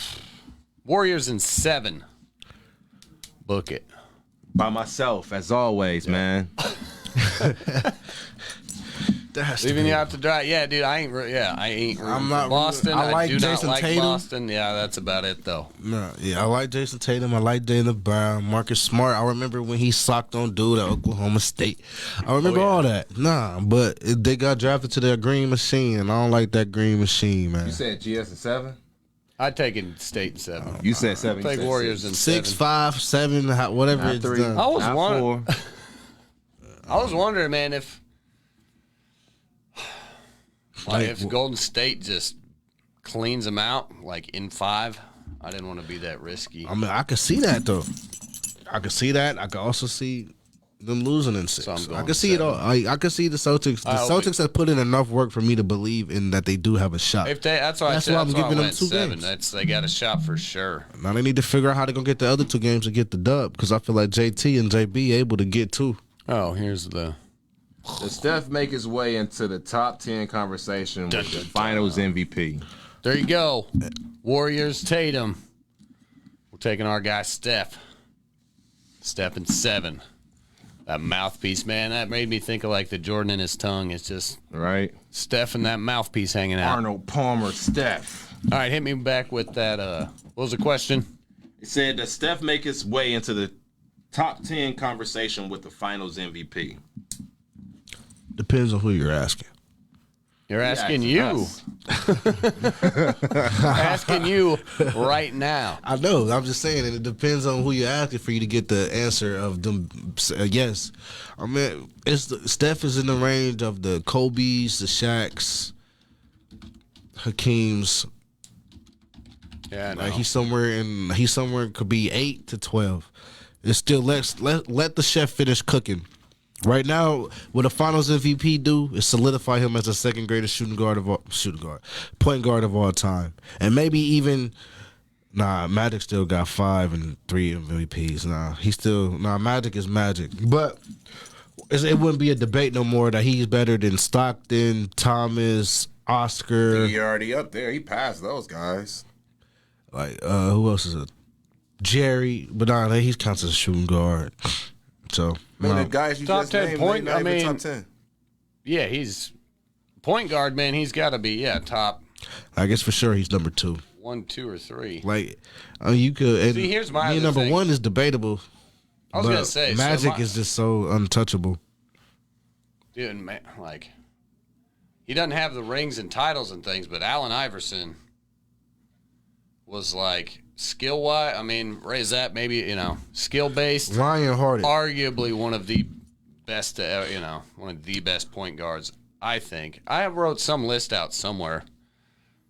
Warriors in 7. Book it. By myself, as always, man. Leaving you out to dry. Yeah, dude, I ain't I'm not Boston. I like do Jason not like Tatum. Boston. Yeah, that's about it though. No, yeah, I like Jason Tatum. I like Jaylen Brown, Marcus Smart. I remember when he socked on dude at Oklahoma State. I remember all that. Nah, but they got drafted to their green machine, and I don't like that green machine, man. You said GS in 7? I'd take it State in 7. You said 7. Take Warriors in 6, 7. 5, 7, whatever Not it's 3. done. I was Not wondering. 4. I was wondering, man, if Golden State just cleans them out like in 5. I didn't want to be that risky. I mean, I could see that though. I could see that. I could also see them losing in 6. So I'm going I could see 7. it all. I could see the Celtics. The I hope Celtics have put in enough work for me to believe in that they do have a shot. That's why That's I why said I'm that's why I giving them went 2 7. games. They got a shot for sure. Now they need to figure out how they're gonna get the other 2 games to get the dub because I feel like JT and JB able to get 2. Oh, here's the. Does Steph make his way into the top 10 conversation with the Finals MVP? There you go. Warriors, Tatum. We're taking our guy Steph. Steph in 7. That mouthpiece, man, that made me think of like the Jordan in his tongue. It's just Right? Steph and that mouthpiece hanging out. Arnold Palmer, Steph. All right, hit me back with that. What was the question? It said, does Steph make his way into the top 10 conversation with the Finals MVP? Depends on who you're asking. You're asking Yeah, you. us. Asking you right now. I know. I'm just saying, and it depends on who you're asking for you to get the answer of them. Yes, I mean, Steph is in the range of the Kobe's, the Shaqs, Hakeem's. Yeah, I know. Like he's somewhere could be 8 to 12. It's still let the chef finish cooking. Right now, what a Finals MVP do is solidify him as the second greatest point guard of all time, and maybe even Magic still got 5 and 3 MVPs. Magic is Magic, but it wouldn't be a debate no more that he's better than Stockton, Thomas, Oscar. He already up there. He passed those guys. Like who else is it? Jerry, but he counts as a shooting guard. So The guys you Top just 10 named, point- they not I even mean- top 10. Yeah, he's point guard, man. He's got to be top I guess for sure he's number 2. 1, 2, or 3. Like you could. And See, here's my being other number thing. 1 is debatable. I was but gonna say Magic is just so untouchable. dude, man, like he doesn't have the rings and titles and things, but Allen Iverson was like skill wise. I mean, raise that maybe skill based. Ryan Harden. Arguably one of the best, one of the best point guards. I think I wrote some list out somewhere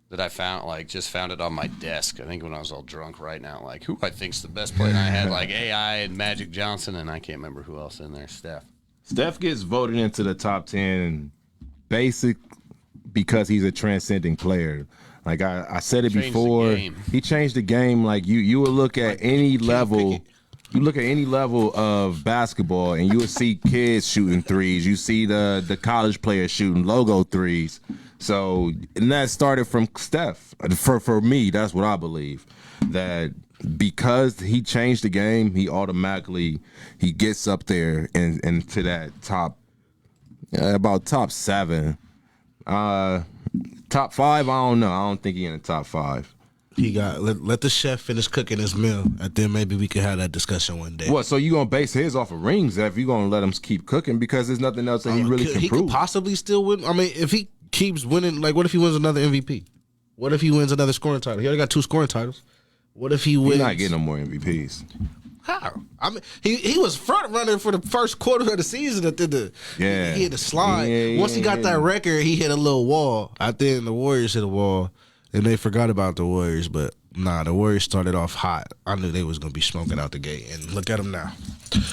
that I found, just found it on my desk. I think when I was all drunk right now, who I think's the best player. And I had AI and Magic Johnson, and I can't remember who else in there. Steph gets voted into the top 10 basic because he's a transcending player. Like I said it Changed the before, game. he changed the game. Like you would look at any level, you look at any level of basketball, and you would see kids shooting threes. You see the college players shooting logo threes. So, and that started from Steph. For me, that's what I believe. That because he changed the game, he automatically gets up there and to that top, about top 7. Top 5, I don't know. I don't think he's in the top 5. He got let the chef finish cooking his meal, and then maybe we could have that discussion one day. What? So you gonna base his off of rings? If you gonna let him keep cooking because there's nothing else that he really can He prove. could possibly still win. I mean, if he keeps winning, what if he wins another MVP? What if he wins another scoring title? He already got 2 scoring titles. What if he wins? He's not getting no more MVPs. How? I mean, he was front runner for the first quarter of the season. He hit a slide. Once he got that record, he hit a little wall. I think the Warriors hit a wall, and they forgot about the Warriors. But the Warriors started off hot. I knew they was gonna be smoking out the gate, and look at them now.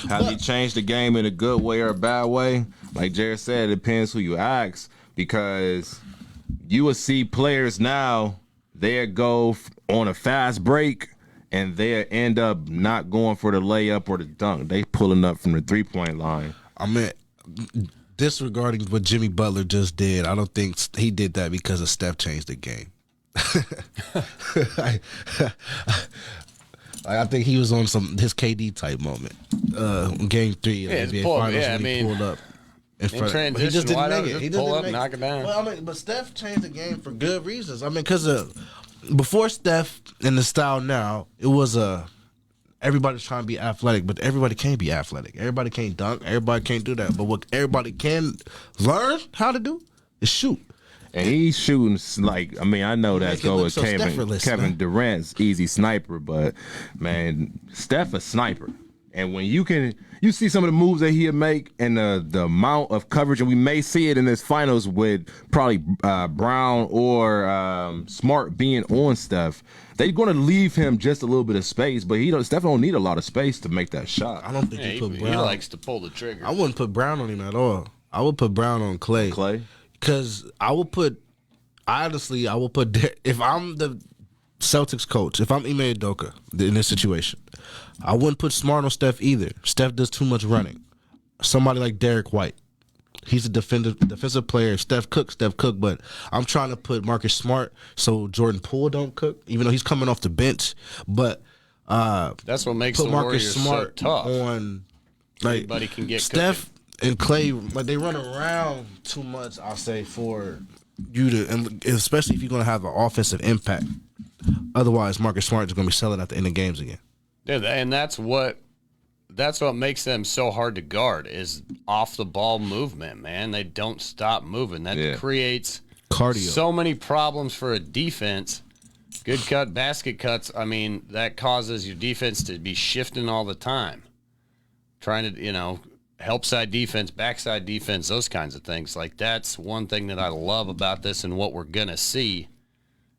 Has he changed the game in a good way or a bad way? Like Jared said, it depends who you ask. Because you will see players now, they go on a fast break, and they end up not going for the layup or the dunk. They pulling up from the 3-point line. I mean, disregarding what Jimmy Butler just did, I don't think he did that because of Steph changed the game. I think he was on his KD type moment. Game 3 of the NBA Finals when he pulled up. In transition, he just didn't make it. Just He pull didn't up, make knock it down. Well, but Steph changed the game for good reasons. I mean, because before Steph and the style now, it was everybody's trying to be athletic, but everybody can't be athletic. Everybody can't dunk. Everybody can't do that. But what everybody can learn how to do is shoot. And he's shooting like, I mean, I know that's Make it go look with so Steph-less, Kevin man. Durant's easy sniper, but man, Steph a sniper. And when you see some of the moves that he'll make and the amount of coverage, and we may see it in this finals with probably Brown or Smart being on Steph, they're going to leave him just a little bit of space, but Steph don't need a lot of space to make that shot. I don't think Yeah, you put he Brown. likes to pull the trigger. I wouldn't put Brown on him at all. I would put Brown on Clay. Because I will put if I'm the Celtics coach, if I'm Ime Udoka in this situation, I wouldn't put Smart on Steph either. Steph does too much running. Somebody like Derek White. He's a defensive player. Steph cook, but I'm trying to put Marcus Smart so Jordan Poole don't cook, even though he's coming off the bench. But that's what makes put the Marcus Warriors Smart so tough. on. Like, Anybody can get Steph and Clay, like they run around too much. I'll say for you to, and especially if you're going to have an offensive impact. Otherwise, Marcus Smart is going to be selling at the end of games again. Yeah, and that's what makes them so hard to guard is off the ball movement, man. They don't stop moving. That creates cardio. So many problems for a defense. Good cut, basket cuts. I mean, that causes your defense to be shifting all the time. Trying to, help side defense, backside defense, those kinds of things. Like, that's one thing that I love about this and what we're going to see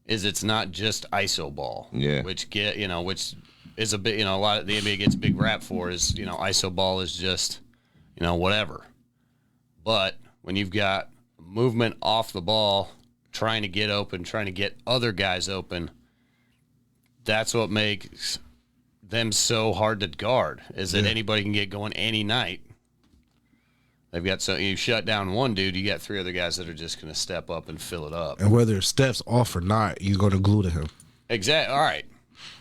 is it's not just ISO ball. Yeah. Which is a bit, a lot of the NBA gets a big rap for is, ISO ball is just, whatever. But when you've got movement off the ball, trying to get open, trying to get other guys open, that's what makes them so hard to guard, is that anybody can get going any night. They've got you shut down one dude, you got three other guys that are just going to step up and fill it up. And whether Steph's off or not, you're going to glue to him. Exactly. All right.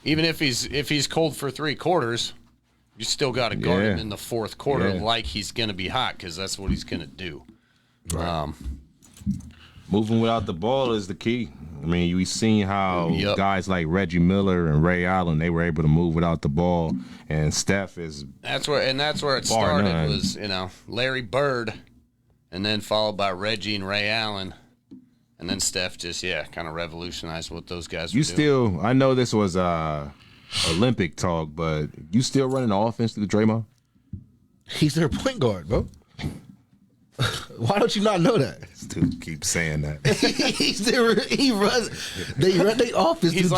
Even if he's cold for 3 quarters, you still got to guard him in the fourth quarter like he's going to be hot because that's what he's going to do. Right. Moving without the ball is the key. I mean, we've seen how guys like Reggie Miller and Ray Allen, they were able to move without the ball, and Steph is that's where it started. None. Was Larry Bird, and then followed by Reggie and Ray Allen, and then Steph just kind of revolutionized what those guys were doing. I know this was Olympic talk, but you still running the offense through Draymond? He's their point guard, bro. Why don't you not know that? Dude, keep saying that. They run their offense. He's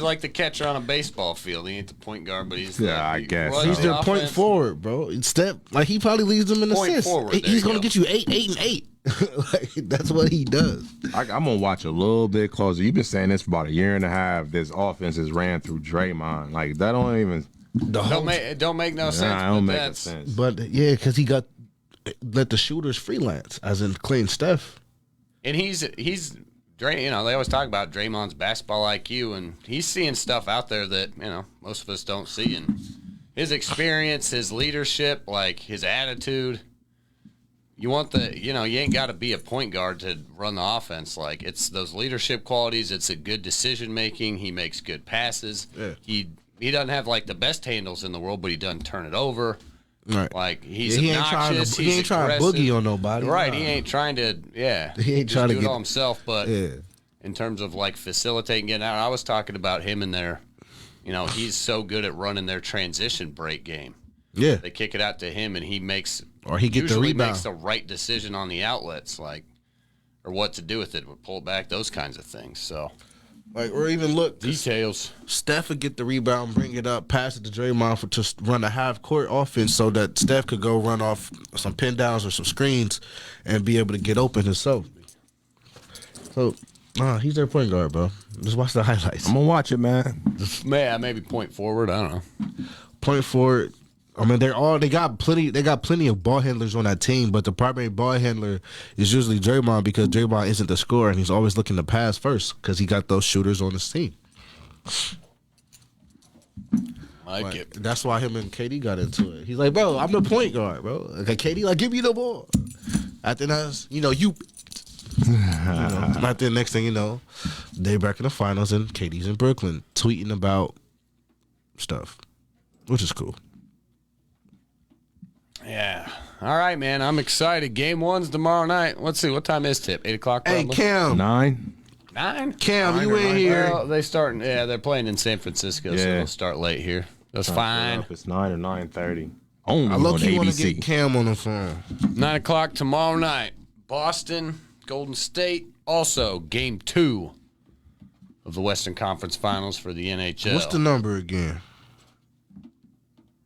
like the catcher on a baseball field. He ain't the point guard, but he's I guess he's their point forward, bro. Step he probably leads them in assists. He's gonna get you 8, 8, and 8. Like, that's what he does. I'm gonna watch a little bit closer. You've been saying this for about a year and a half. This offense is ran through Draymond. Like that don't even don't make no sense. Don't make no sense. But because he got let the shooters freelance, as in Clay and Steph. And he's they always talk about Draymond's basketball IQ, and he's seeing stuff out there that most of us don't see. And his experience, his leadership, like his attitude. You want you ain't got to be a point guard to run the offense. Like, it's those leadership qualities. It's a good decision making. He makes good passes. Yeah. He doesn't have like the best handles in the world, but he doesn't turn it over. Right. Like, he's obnoxious. He ain't trying to boogie on nobody. Right. Nah. He ain't trying to. He ain't trying to do get it all himself. But in terms of like facilitating getting out, I was talking about him in there. He's so good at running their transition break game. Yeah. They kick it out to him, and he makes the rebound. Makes the right decision on the outlets, like, or what to do with it, pull it back, those kinds of things. So, or even look details. Steph would get the rebound, bring it up, pass it to Draymond to run a half court offense, so that Steph could go run off some pin downs or some screens and be able to get open himself. So, he's their point guard, bro. Just watch the highlights. I'm gonna watch it, man. Maybe point forward. I don't know. Point forward. I mean, they got plenty of ball handlers on that team, but the primary ball handler is usually Draymond because Draymond isn't the scorer and he's always looking to pass first because he got those shooters on his team. That's why him and KD got into it. He's like, bro, I'm the point guard, bro. Like, KD, like, give me the ball. After that, after the next thing you know, they back in the finals and KD's in Brooklyn tweeting about stuff, which is cool. Yeah, All right, man. I'm excited. Game 1's tomorrow night. Let's see. What time is tip? 8 o'clock Hey, probably? Cam. 9. 9? Cam, you in here. Well, they're playing in San Francisco, so they'll start late here. That's fine. If it's 9 or 9:30. Only I on low-key want to ABC. get Cam on the phone. 9 o'clock tomorrow night. Boston, Golden State. Also, Game 2 of the Western Conference Finals for the NHL. What's the number again?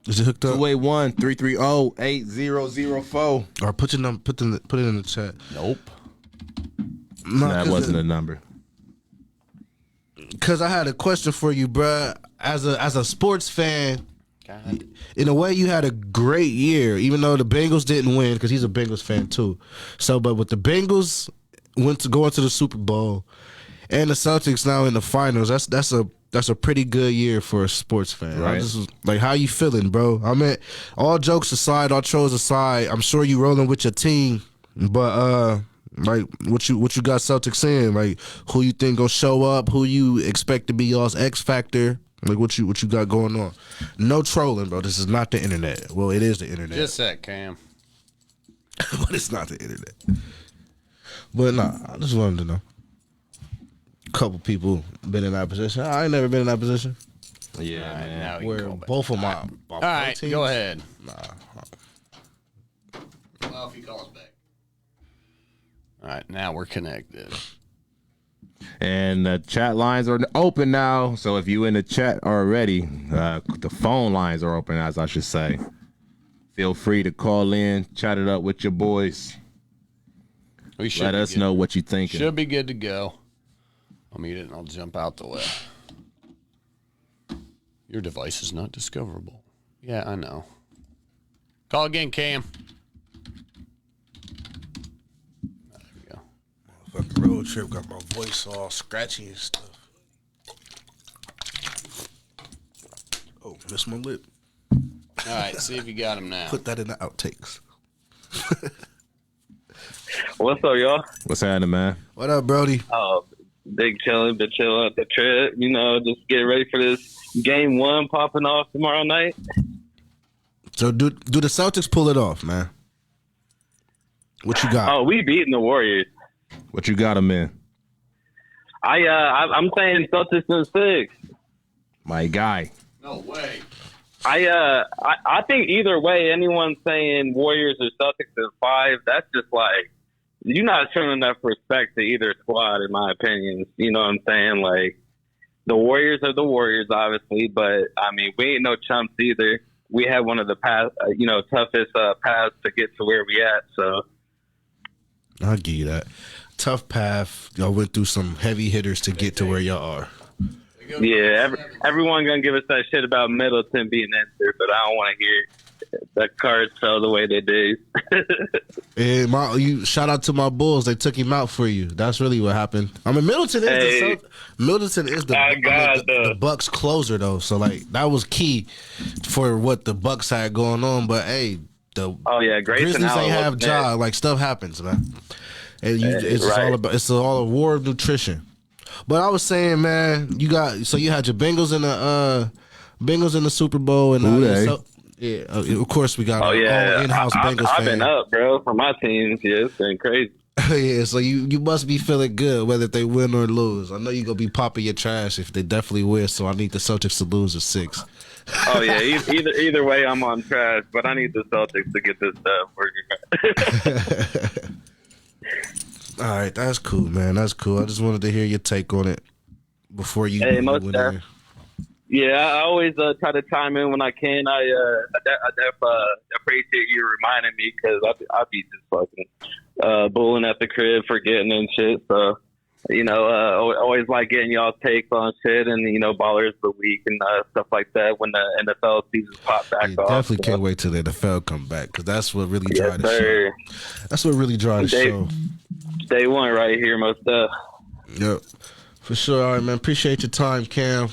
Is it hooked up? 281-330-8004. Or put your number. Put it in the chat. Nope. No, That wasn't a number. Because I had a question for you, bruh. As a sports fan, God. in a way, you had a great year, even though the Bengals didn't win. Because he's a Bengals fan too. So, but with the Bengals going to the Super Bowl, and the Celtics now in the finals, that's a pretty good year for a sports fan. Right. Like, how you feeling, bro? I mean, all jokes aside, all trolls aside, I'm sure you rolling with your team, but like, what you got Celtics in? Like, who you think gonna show up? Who you expect to be y'all's X factor? Like, what you got going on? No trolling, bro. This is not the internet. Well, it is the internet, Just that, Cam. but it's not the internet. But nah, I just wanted to know. Couple people been in that position. I ain't never been in that position. Yeah, All right, man. now you Where can go back. both of my All right, teams, go ahead. Nah. Well, if he calls back. All right, now we're connected. And the chat lines are open now. So if you in the chat already, the phone lines are open, as I should say. Feel free to call in, chat it up with your boys. We should Let be us good. know what you thinking. Should be good to go. I'll mute it and I'll jump out the way. Your device is not discoverable. Yeah, I know. Call again, Cam. There we go. Fucking road trip got my voice all scratchy and stuff. Oh, missed my lip. All right, see if you got him now. Put that in the outtakes. What's up, y'all? What's happening, man? What up, Brody? Big chilling, been chilling at the trip. You know, just getting ready for this game 1 popping off tomorrow night. So do the Celtics pull it off, man? What you got? Oh, we beating the Warriors. What you got them in? I'm saying Celtics in 6. My guy. No way. I think either way, anyone saying Warriors or Celtics in 5, that's just like, you're not showing enough respect to either squad, in my opinion. You know what I'm saying? Like, the Warriors are the Warriors, obviously, but I mean, we ain't no chumps either. We had one of the toughest paths to get to where we at. So I'll give you that. Tough path. Y'all went through some heavy hitters to get to where y'all are. yeah, everyone gonna give us that shit about Middleton being injured, but I don't want to hear it. The cards fell the way they did. And you shout out to my Bulls. They took him out for you. That's really what happened. I mean, Middleton is the Bucks closer though. So like that was key for what the Bucks had going on. But hey, Grayson Grizzlies Allen ain't have was Ja. Like stuff happens, man. And it's all a war of nutrition. But I was saying, man, you had your Bengals in the Super Bowl and yeah, of course we got in-house Bengals I've fan. been up, bro, for my teams. Yeah, it's been crazy. Yeah, so you must be feeling good whether they win or lose. I know you're going to be popping your trash if they definitely win, so I need the Celtics to lose at 6. Oh, yeah, either way, I'm on trash, but I need the Celtics to get this stuff working. All right, that's cool, man. That's cool. I just wanted to hear your take on it before you most went in. Yeah, I always try to chime in when I can. I appreciate you reminding me because I be just fucking bullying at the crib, forgetting and shit. So, always like getting y'all takes on shit and, ballers of the week and stuff like that when the NFL season pop back off. Definitely can't wait till the NFL come back because that's what really drive the sir. show. That's what really drive the show. Day one right here, most stuff. Yep, for sure. All right, man. Appreciate your time, Cam.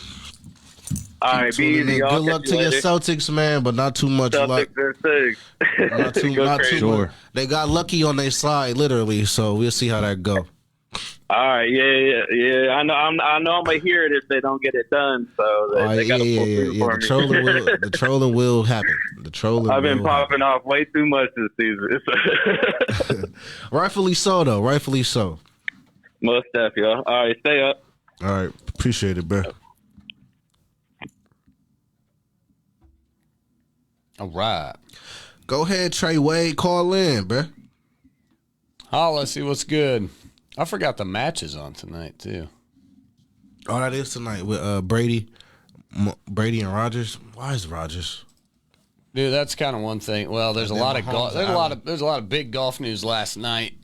All right, be easy, y'all. Good luck to your Celtics, man, but not too much luck. Not too Sure. much. They got lucky on their side, literally, so we'll see how that go. All right, yeah. I know I'm gonna hear it if they don't get it done. So they gotta pull through for me. The trolling will happen. I've been popping off way too much this season. Rightfully so, though. Rightfully so. Most def, y'all. All right, stay up. All right, appreciate it, bro. All right. Go ahead, Trey Wade. Call in, bro. Holla, see what's good. I forgot the matches on tonight too. Oh, that is tonight with Brady and Rogers. Why is Rogers? Dude, that's kind of one thing. Well, there's a lot of golf. There's a lot of big golf news last night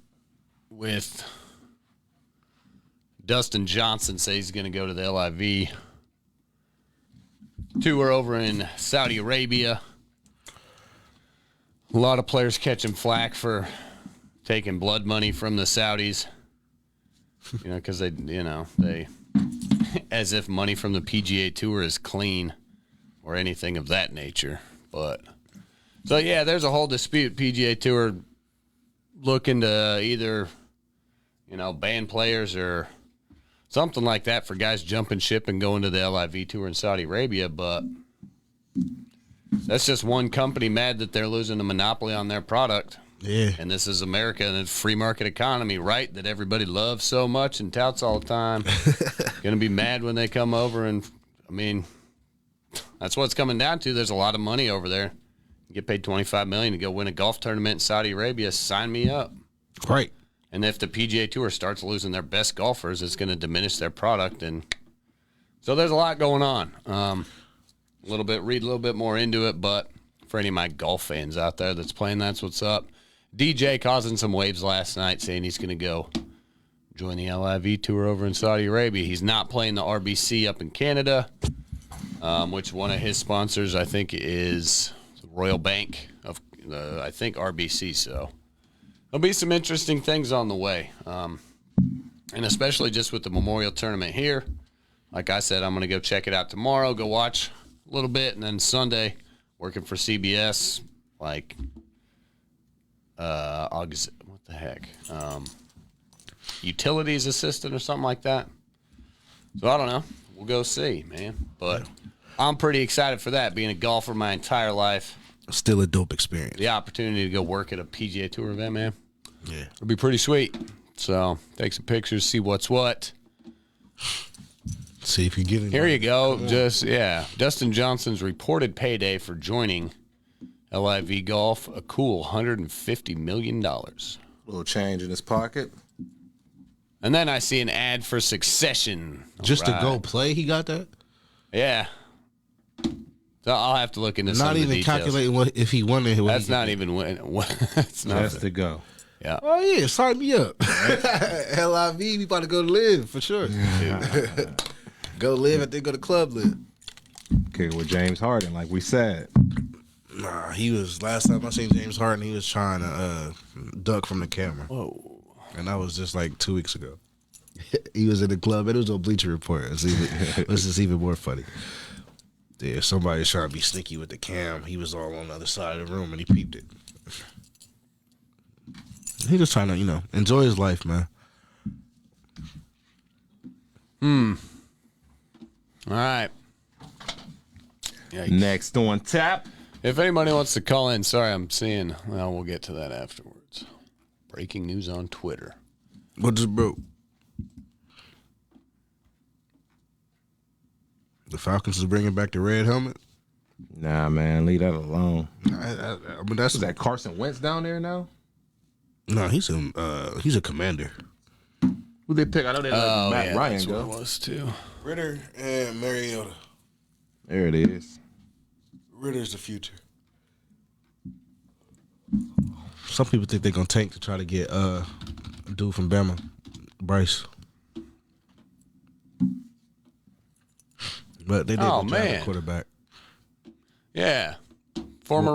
with Dustin Johnson says he's going to go to the LIV tour over in Saudi Arabia. A lot of players catching flack for taking blood money from the Saudis. Because they as if money from the PGA Tour is clean or anything of that nature. But so yeah, there's a whole dispute. PGA Tour looking to either ban players or something like that for guys jumping ship and going to the LIV Tour in Saudi Arabia. But that's just one company mad that they're losing a monopoly on their product. Yeah. And this is America and it's free market economy, right? That everybody loves so much and touts all the time. Going to be mad when they come over. And, I mean, that's what it's coming down to. There's a lot of money over there. You get paid $25 million to go win a golf tournament in Saudi Arabia. Sign me up. Right. And if the PGA Tour starts losing their best golfers, it's going to diminish their product. And so there's a lot going on. Read a little bit more into it. But for any of my golf fans out there that's playing, that's what's up. DJ causing some waves last night, saying he's going to go join the LIV Tour over in Saudi Arabia. He's not playing the RBC up in Canada, which one of his sponsors, I think, is Royal Bank of, I think, RBC. So there'll be some interesting things on the way, and especially just with the Memorial Tournament here. Like I said, I'm going to go check it out tomorrow, go watch a little bit, and then Sunday, working for CBS, like – what the heck? Utilities assistant or something like that. So I don't know. We'll go see, man. But I'm pretty excited for that. Being a golfer my entire life. Still a dope experience. The opportunity to go work at a PGA Tour event, man. Yeah. It'll be pretty sweet. So take some pictures, see what's what. See if you get it. Here you go. Dustin Johnson's reported payday for joining LIV Golf, a cool $150 million. A little change in his pocket. And then I see an ad for Succession. Just to go play, he got that? Yeah. So I'll have to look into some not of the even details. calculating if he won it. That's not even when. That's not Just to go. Yeah. Oh, yeah. Sign me up. LIV, we about to go live for sure. Go live and then go to club live. Okay, with James Harden, like we said. Nah, last time I seen James Harden, he was trying to duck from the camera. Whoa. And that was just like 2 weeks ago. He was in the club, and it was on Bleacher Report. It was just even more funny. Yeah, somebody was trying to be sneaky with the cam. He was all on the other side of the room, and he peeped it. He just trying to, enjoy his life, man. All right. Yikes. Next on tap. If anybody wants to call in, sorry, I'm seeing. Well, we'll get to that afterwards. Breaking news on Twitter. What just broke? The Falcons is bringing back the red helmet? Nah, man, leave that alone. I mean, that's Is that Carson Wentz down there now? No, he's a commander. Who they pick? I know they let Matt Ryan that's go. what it was too. Ritter and Mariota. There it is. Ritter's the future. Some people think they're gonna tank to try to get a dude from Bama, Bryce. But they did a quarterback. Yeah. Former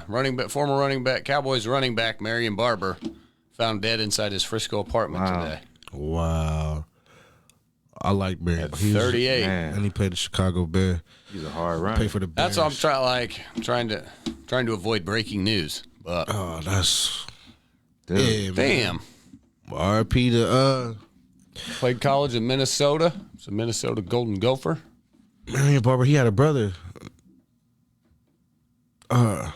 running back, Cowboys running back Marion Barber found dead inside his Frisco apartment today. Wow. I like Marion. At 38. And he played the Chicago Bears. He's a hard runner. Pay for the Bears. That's what I'm trying to avoid breaking news. But that's Dude. yeah, damn. RP to Played college in Minnesota. It's a Minnesota Golden Gopher. Marion Barber, he had a brother. That's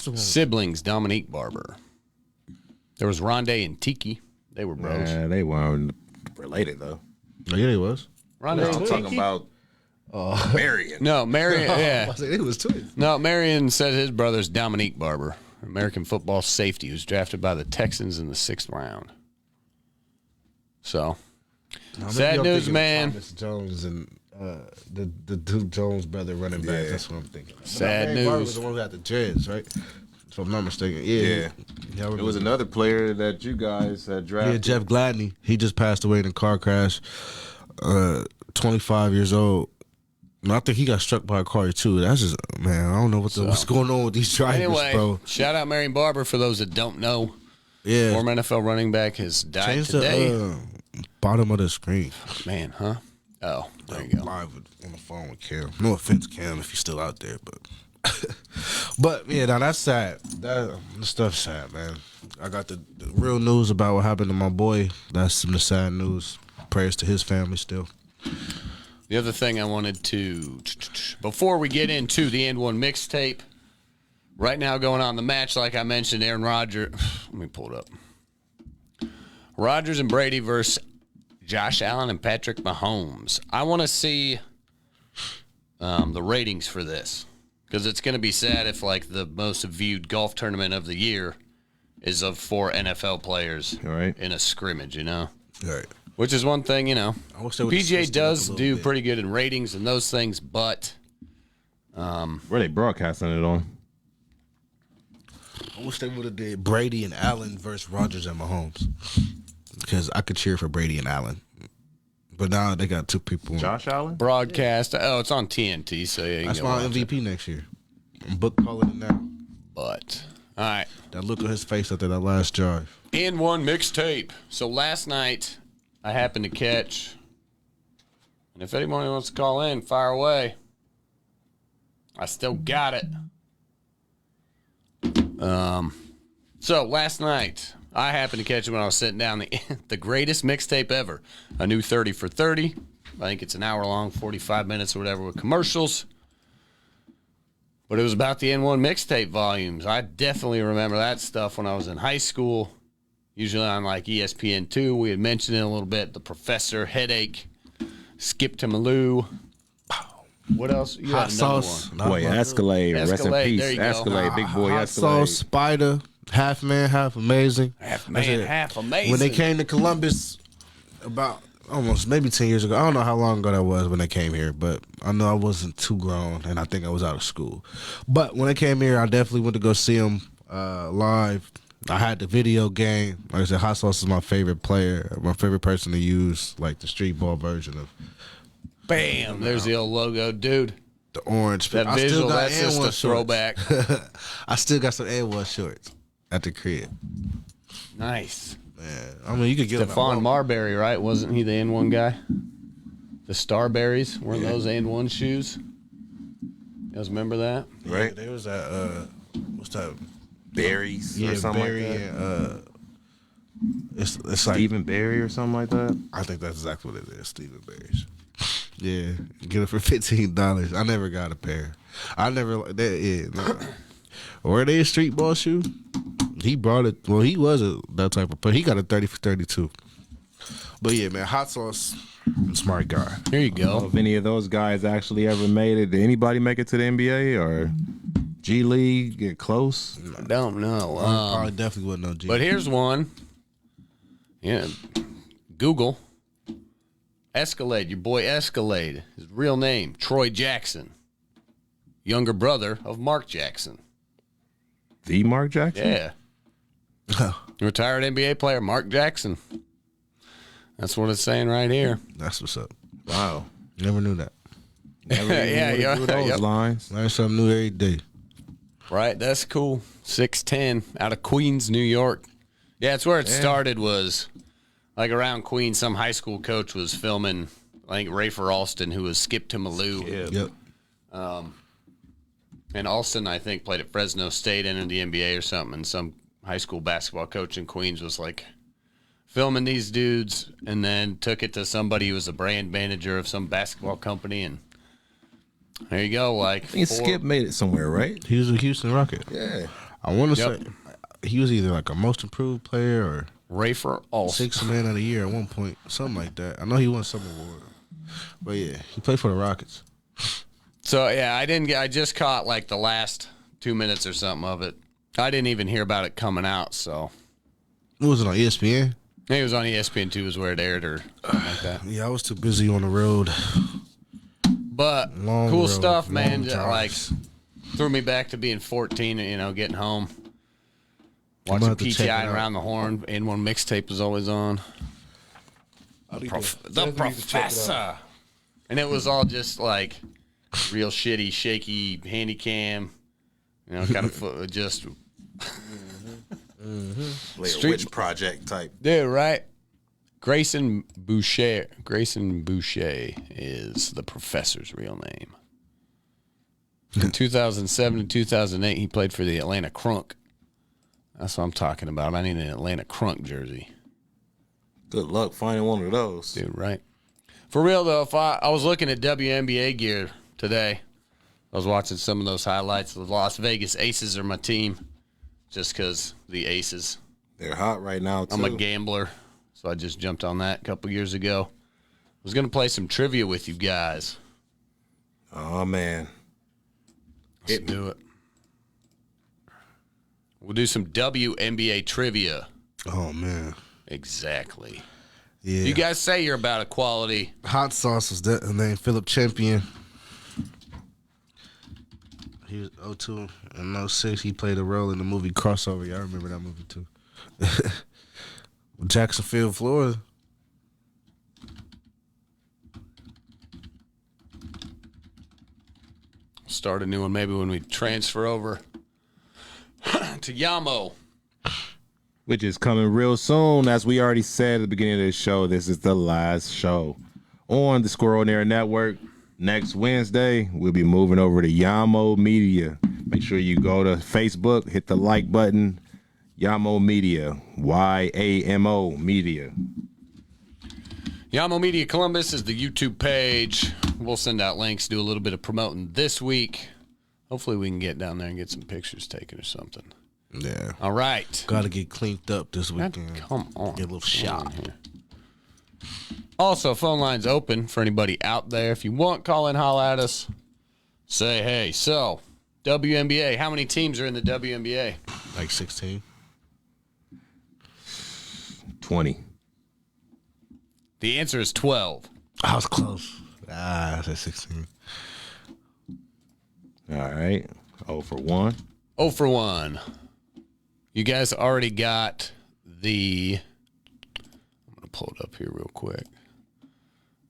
the one. Siblings, Dominique Barber. There was Rondé and Tiki. They were bros. Yeah, they weren't related though. Oh, yeah, he was. Rondé I'm and talking Tiki? about Marion. No, Marion. Yeah. It was twins. No, Marion said his brother's Dominique Barber, American football safety, who's drafted by the Texans in the 6th round. So, sad news, man. Thomas Jones and the Duke Jones brother running back. Yeah. That's what I'm thinking. Sad Marion Barber news. was the one who had the dreads, right? If I'm not mistaken. Yeah. It was another player that you guys had drafted. Yeah, Jeff Gladney. He just passed away in a car crash. 25 years old. And I think he got struck by a car too. That's just, man, I don't know what's going on with these drivers, Anyway, bro. shout out Marion Barber for those that don't know. Yeah. Former NFL running back has died Change today. the bottom of the screen. Man, huh? Oh, there you go. Live on the phone with Cam. No offense, Cam, if you're still out there, but but yeah, now that's sad. That stuff's sad, man. I got the real news about what happened to my boy. That's some of the sad news. Prayers to his family still. The other thing I wanted to, before we get into the N1 mixtape, right now going on the match, like I mentioned, Aaron Rodgers. Let me pull it up. Rodgers and Brady versus Josh Allen and Patrick Mahomes. I want to see the ratings for this, because it's going to be sad if like the most viewed golf tournament of the year is of 4 NFL players in a scrimmage, you know? Right. Which is one thing, you know. I wish they would switch PGA it up does a little do bit. pretty good in ratings and those things, but Where they broadcasting it on? I wish they would have did Brady and Allen versus Rodgers and Mahomes, because I could cheer for Brady and Allen. But now they got 2 people. Josh Allen? broadcast. Oh, it's on TNT, so yeah, you can That's go my watch it. MVP next year. I'm book calling it now. But all right, That look on his face after that last drive. N1 mixtape. So last night I happened to catch, and if anyone wants to call in, fire away. I still got it. So last night I happened to catch it when I was sitting down. The greatest mixtape ever. A new 30 for 30. I think it's an hour long, 45 minutes or whatever with commercials. But it was about the N1 mixtape volumes. I definitely remember that stuff when I was in high school. Usually on like ESPN2. We had mentioned it a little bit. The Professor, Headache, Skip to Malou. What else? You Hot had another sauce. one. Boy, Escalade. Rest in Escalade, there peace. you go. Escalade. Big boy Hot Escalade. sauce, Spider, half man, half amazing. Half man, half amazing. When they came to Columbus about almost maybe 10 years ago. I don't know how long ago that was when they came here, but I know I wasn't too grown and I think I was out of school. But when they came here, I definitely went to go see them live. I had the video game. Like I said, Hot Sauce is my favorite player, my favorite person to use, like the street ball version of Bam! There's the old logo, dude. the orange. That I visual, still got that's just N1 a shorts. throwback. I still got some N1 shorts at the crib. Nice. Man, I mean, you could get them. Stephon Marbury, right? Wasn't he the N1 guy? The Starberries, weren't those N1 shoes? You guys remember that? Right. There was that. What's that? Berries Yeah, or something Barry like that. and it's like Stephen Barry or something like that. I think that's exactly what it is. Stephen Barry's. Yeah, get it for $15. I never got a pair. I never. Were they a street ball shoe? He brought it. Well, he was that type of player. He got a 30 for 32. But yeah, man, Hot Sauce, smart guy. Here you I don't know go. if any of those guys actually ever made it. Did anybody make it to the NBA or G League? Get close? I don't know. Probably definitely wasn't no G. But here's one. Yeah, Google. Escalade, your boy Escalade. His real name, Troy Jackson. Younger brother of Mark Jackson. The Mark Jackson? Yeah. Retired NBA player, Mark Jackson. That's what it's saying right here. That's what's up. Wow. Never knew that. Yeah, Those yep. lines. Learn something new every day. Right, that's cool. 6'10", out of Queens, New York. Yeah, it's where it started was, like around Queens, some high school coach was filming, I think, Rafer Alston, who was Skip to Malou. Yep. And Alston, I think, played at Fresno State and in the NBA or something, and some high school basketball coach in Queens was like filming these dudes, and then took it to somebody who was a brand manager of some basketball company, and there you go. Like, I think Skip made it somewhere, right? He was a Houston Rocket. Yeah. I want to say he was either like a most improved player or Rafer Olsen. 6th man of the year at one point, something like that. I know he won some award, but yeah, he played for the Rockets. So yeah, I just caught like the last 2 minutes or something of it. I didn't even hear about it coming out. So What was it on ESPN? maybe it was on ESPN2 is where it aired or something like that. Yeah, I was too busy on the road. But Long cool road, stuff, man. long Like drives. threw me back to being 14. Getting home, I'm watching about to check it PTI out. around the horn. N1 mixtape was always on. The Professor, and it was all just like real shitty, shaky handy cam. Kind of just Like a witch project type. dude, right? Grayson Boucher is the professor's real name. In 2007 and 2008, he played for the Atlanta Crunk. That's what I'm talking about. I need an Atlanta Crunk jersey. Good luck finding one of those. Dude, right? For real, though, if I was looking at WNBA gear today. I was watching some of those highlights. The Las Vegas Aces are my team just because the Aces. They're hot right now, too. I'm a gambler, so I just jumped on that a couple years ago. I was going to play some trivia with you guys. Oh, man. Let's do it. We'll do some WNBA trivia. Oh man, Exactly. yeah. You guys say you're about equality. Hot Sauce was that name? Philip Champion. He was 02 and 06. He played a role in the movie Crossover. Yeah, I remember that movie too. Jacksonville, Florida. Start a new one maybe when we transfer over to Yamo. Which is coming real soon. As we already said at the beginning of this show, this is the last show on the Squirrel and Air Network. Next Wednesday, we'll be moving over to Yamo Media. Make sure you go to Facebook, hit the like button. Yamo Media, YAMO Media. Yamo Media Columbus is the YouTube page. We'll send out links, do a little bit of promoting this week. Hopefully we can get down there and get some pictures taken or something. Yeah. All right. Got to get cleaned up this weekend. Come on. Get a little shot. Here. Also, phone line's open for anybody out there. If you want, call in, holla at us. Say, hey, so, WNBA, how many teams are in the WNBA? Like 16. 20. The answer is 12. I was close. I said 16. All right. 0 for 1. 0 for 1. You guys already got the... I'm going to pull it up here real quick.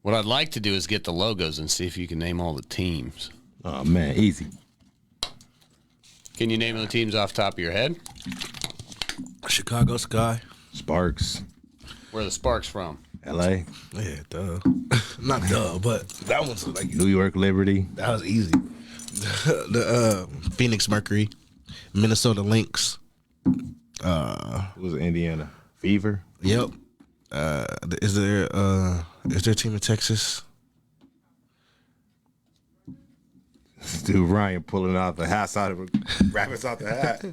What I'd like to do is get the logos and see if you can name all the teams. Oh, man. Easy. Can you name the teams off the top of your head? Chicago Sky. Sparks. Where are the Sparks from? LA. Yeah, duh. Not duh, but that one's like New York Liberty. that was easy. The Phoenix Mercury, Minnesota Lynx. It was Indiana. Fever. Yep. Is there a team in Texas? Dude, Ryan pulling out the hat out of rabbits out the hat.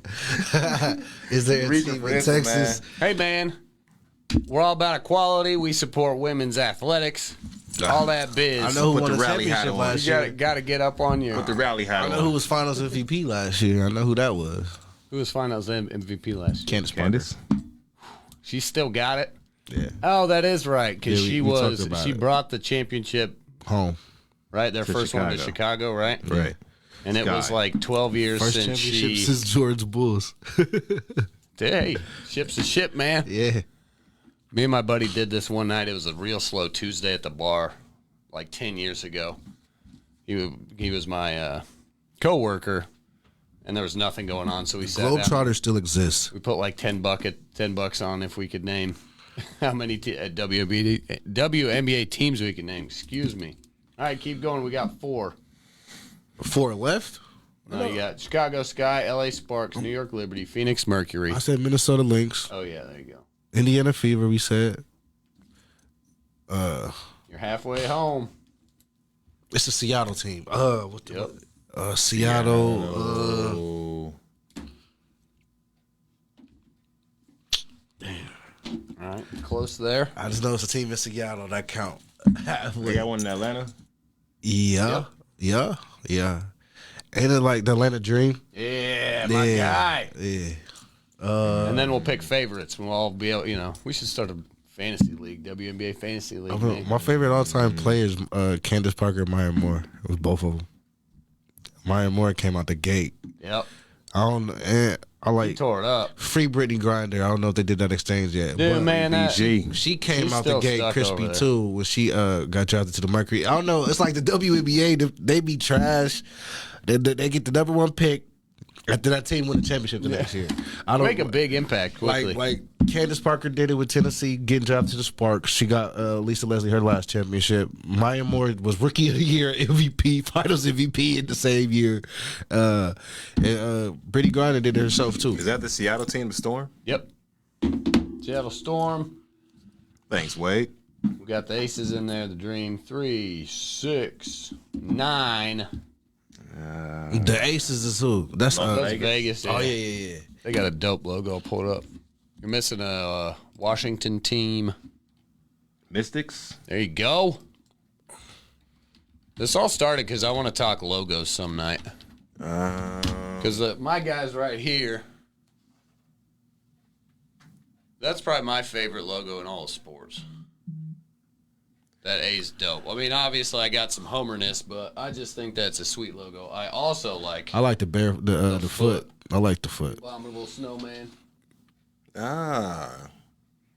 Is there a Reaching team for in this one, Texas? Hey, man. We're all about equality. We support women's athletics. All that biz. I know who Put won the the rally hat championship on. last You year. got to get up on your. Put the rally hat I on. know who was Finals MVP last year. I know who that was. Who was finals MVP last year? Candace Parker. Candace? She still got it. Yeah. Oh, that is right. Because Yeah, we talked she about it. brought the championship, Home. right? Their first one to Chicago, right? Right. And it was Sky. like 12 years First since championship she. since George Bulls. Hey, ship's a ship, man. Yeah. Me and my buddy did this one night. It was a real slow Tuesday at the bar, like 10 years ago. He was my coworker, and there was nothing going on, so we sat down. Globetrotter still exists. We put like $10 on if we could name how many WNBA teams we could name. Excuse me. All right, keep going. We got 4. 4 left? No, you got Chicago Sky, LA Sparks, New York Liberty, Phoenix Mercury. I said Minnesota Lynx. Oh, yeah, there you go. Indiana Fever, we said. You're halfway home. It's a Seattle team. What the Seattle. All right, close there. I just know it's a team in Seattle that count. They got one in Atlanta. Yeah. Ain't it like the Atlanta Dream? Yeah, my guy. Yeah. And then we'll pick favorites. We'll all be able, we should start a fantasy league, WNBA fantasy league. My favorite all-time players, Candace Parker and Maya Moore. It was both of them. Maya Moore came out the gate. Yep. I like He tore it up. Free Brittany Griner. I don't know if they did that exchange yet. Dude, but man, she came out the still gate stuck crispy over there. too when she got drafted to the Mercury. I don't know. It's like the WNBA. They be trash. They get the number one pick after that team win the championship the next year. I don't Make a big impact quickly. like Candace Parker did it with Tennessee, getting drafted to the Sparks. She got Lisa Leslie her last championship. Maya Moore was Rookie of the Year, MVP, Finals MVP in the same year. And Brittany Griner did it herself too. Is that the Seattle team, the Storm? Yep. Seattle Storm. Thanks, Wade. We got the Aces in there. The Dream. 3, 6, 9. The Aces is who? That's That's Vegas. Oh yeah. They got a dope logo. I'll pull it up. You're missing a Washington team. Mystics. There you go. This all started because I want to talk logos some night. Because my guy's right here. That's probably my favorite logo in all of sports. That A's dope. I mean, obviously, I got some homerness, but I just think that's a sweet logo. I also like I like the foot. I like the foot. Abominable Snowman, The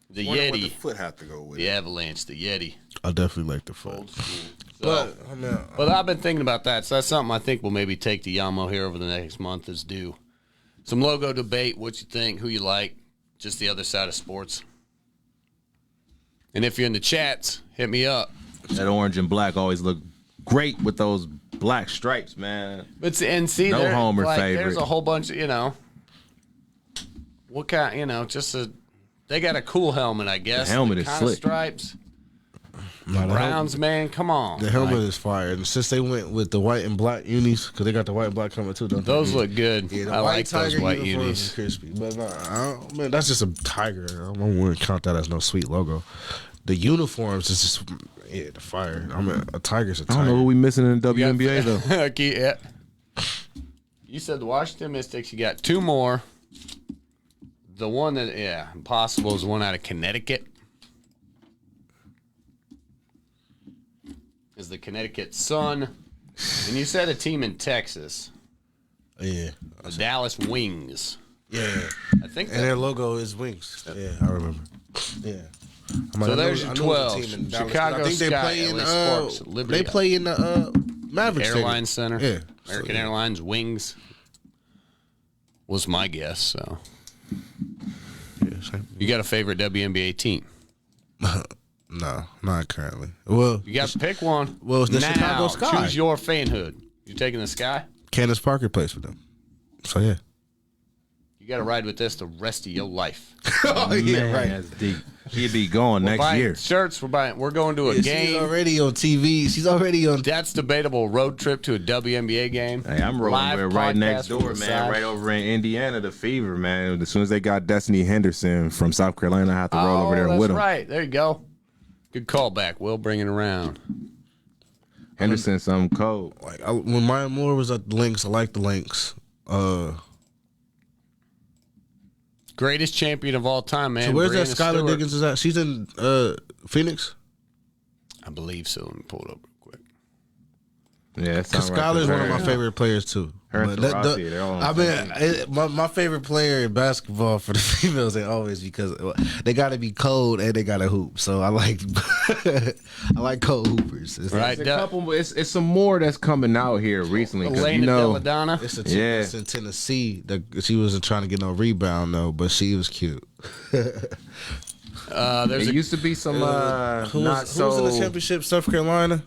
the What the Yeti, foot have to go with the Avalanche, the Yeti. I definitely like the foot. Old school. So, But but I've been thinking about that, so that's something I think we'll maybe take to Yamo here over the next month is do some logo debate, what you think, who you like, just the other side of sports. And if you're in the chats, hit me up. That orange and black always look great with those black stripes, man. But and see, No homer favorite. There's a whole bunch of what kind, they got a cool helmet, I guess. The helmet The is kind of slick. Stripes. No, the Browns, man, come on. The helmet is fire, and since they went with the white and black unis, because they got the white and black helmet too, don't they? Those look good. Yeah, the I white like those tiger white uniforms is unis. crispy, but man, that's just a tiger. I wouldn't count that as no sweet logo. The uniforms is just the fire. A tiger's a I tiger. don't know who we missing in the WNBA though. Okay, yeah. You said the Washington Mystics. You got two more. The one that, impossible is one out of Connecticut. Is the Connecticut Sun. And you said a team in Texas. Yeah, The Dallas Wings. yeah. I think And their logo is wings. Yeah, I remember. Yeah. So there's your 12. Chicago I think they Sky, play in LA Sparks, Liberty. they play in the Mavericks Airlines Center. Yeah. American Airlines Wings was my guess. So Yeah, same. you got a favorite WNBA team? No, not currently. Well, You got to pick one. Well, it's the now, Chicago Sky. Choose your fanhood. You taking the Sky? Candace Parker plays for them. So yeah. You got to ride with this the rest of your life. Oh yeah, Man, that's deep. He'd be going We're next buying year. shirts. We're going to a She's game. already on TV. She's already on. That's debatable. Road trip to a WNBA game. Hey, I'm rolling Live with right podcast next from door, the man. side. Right over in Indiana, the Fever, man. As soon as they got Destiny Henderson from South Carolina, I have to roll over there that's with them. right. There you go. Good callback. We'll bring it around. Henderson, some cold. Like when Maya Moore was at the Lynx, I liked the Lynx. Greatest champion of all time, man. So where's that Brianna Skylar Stewart. Diggins is at? She's in Phoenix. I believe so. Let me pull it up real quick. Yeah, that Because sound right. Skylar's one of my Her- favorite players too. Her and But Taurasi, they're all on the same my favorite player in basketball for the females they always because they got to be cold and they got to hoop. So I like I like cold hoopers. Right. It's a couple. It's some more that's coming out here recently. 'Cause Elena you know, Deladonna. It's a team Yeah. that's in Tennessee. She wasn't trying to get no rebound though, but she was cute. There's it a used to be some Who not was so. in the championship? South Carolina.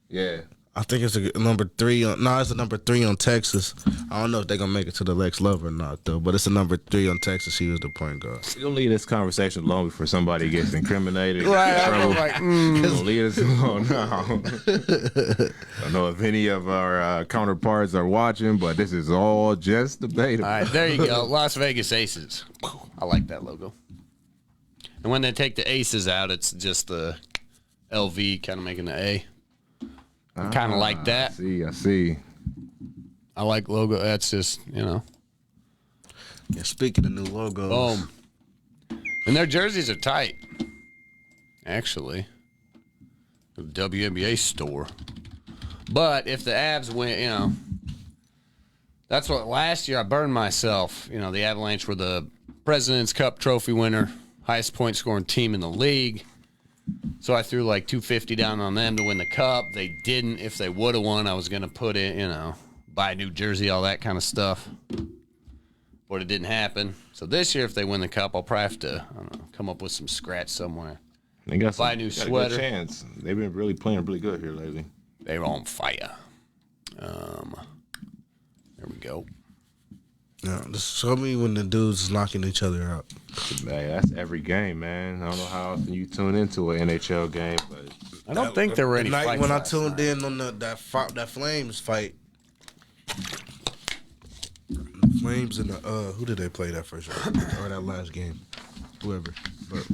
Yeah, I think it's a number 3 on. No, it's a number 3 on Texas. I don't know if they're gonna make it to the next level or not, though. But it's a number 3 on Texas. He was the point guard. We're gonna leave this conversation alone before somebody gets incriminated. Right, Trouble. I'm like, Gonna leave this alone now. I don't know if any of our counterparts are watching, but this is all just debatable. All right, there you go. Las Vegas Aces. I like that logo. And when they take the Aces out, it's just the LV kind of making the A. Kind of like that. I see. I like logo. That's just, Yeah, speaking of new logos. And their jerseys are tight, actually. The WNBA store. But if the Avs win, that's what last year I burned myself. The Avalanche were the President's Cup trophy winner, highest point scoring team in the league. So I threw like $250 down on them to win the cup. They didn't. If they would have won, I was going to put in, buy a new jersey, all that kind of stuff. But it didn't happen. So this year, if they win the cup, I'll probably have to, come up with some scratch somewhere. They got buy a new sweater. A good chance. They've been really playing really good here lately. They're on fire. There we go. Yeah, just show me when the dudes is knocking each other out. Man, that's every game, man. I don't know how often you tune into an NHL game, but I don't think there were any night fights when I last tuned night. in on that Flames fight. The Flames and who did they play that first round? Or that last game? Whoever. But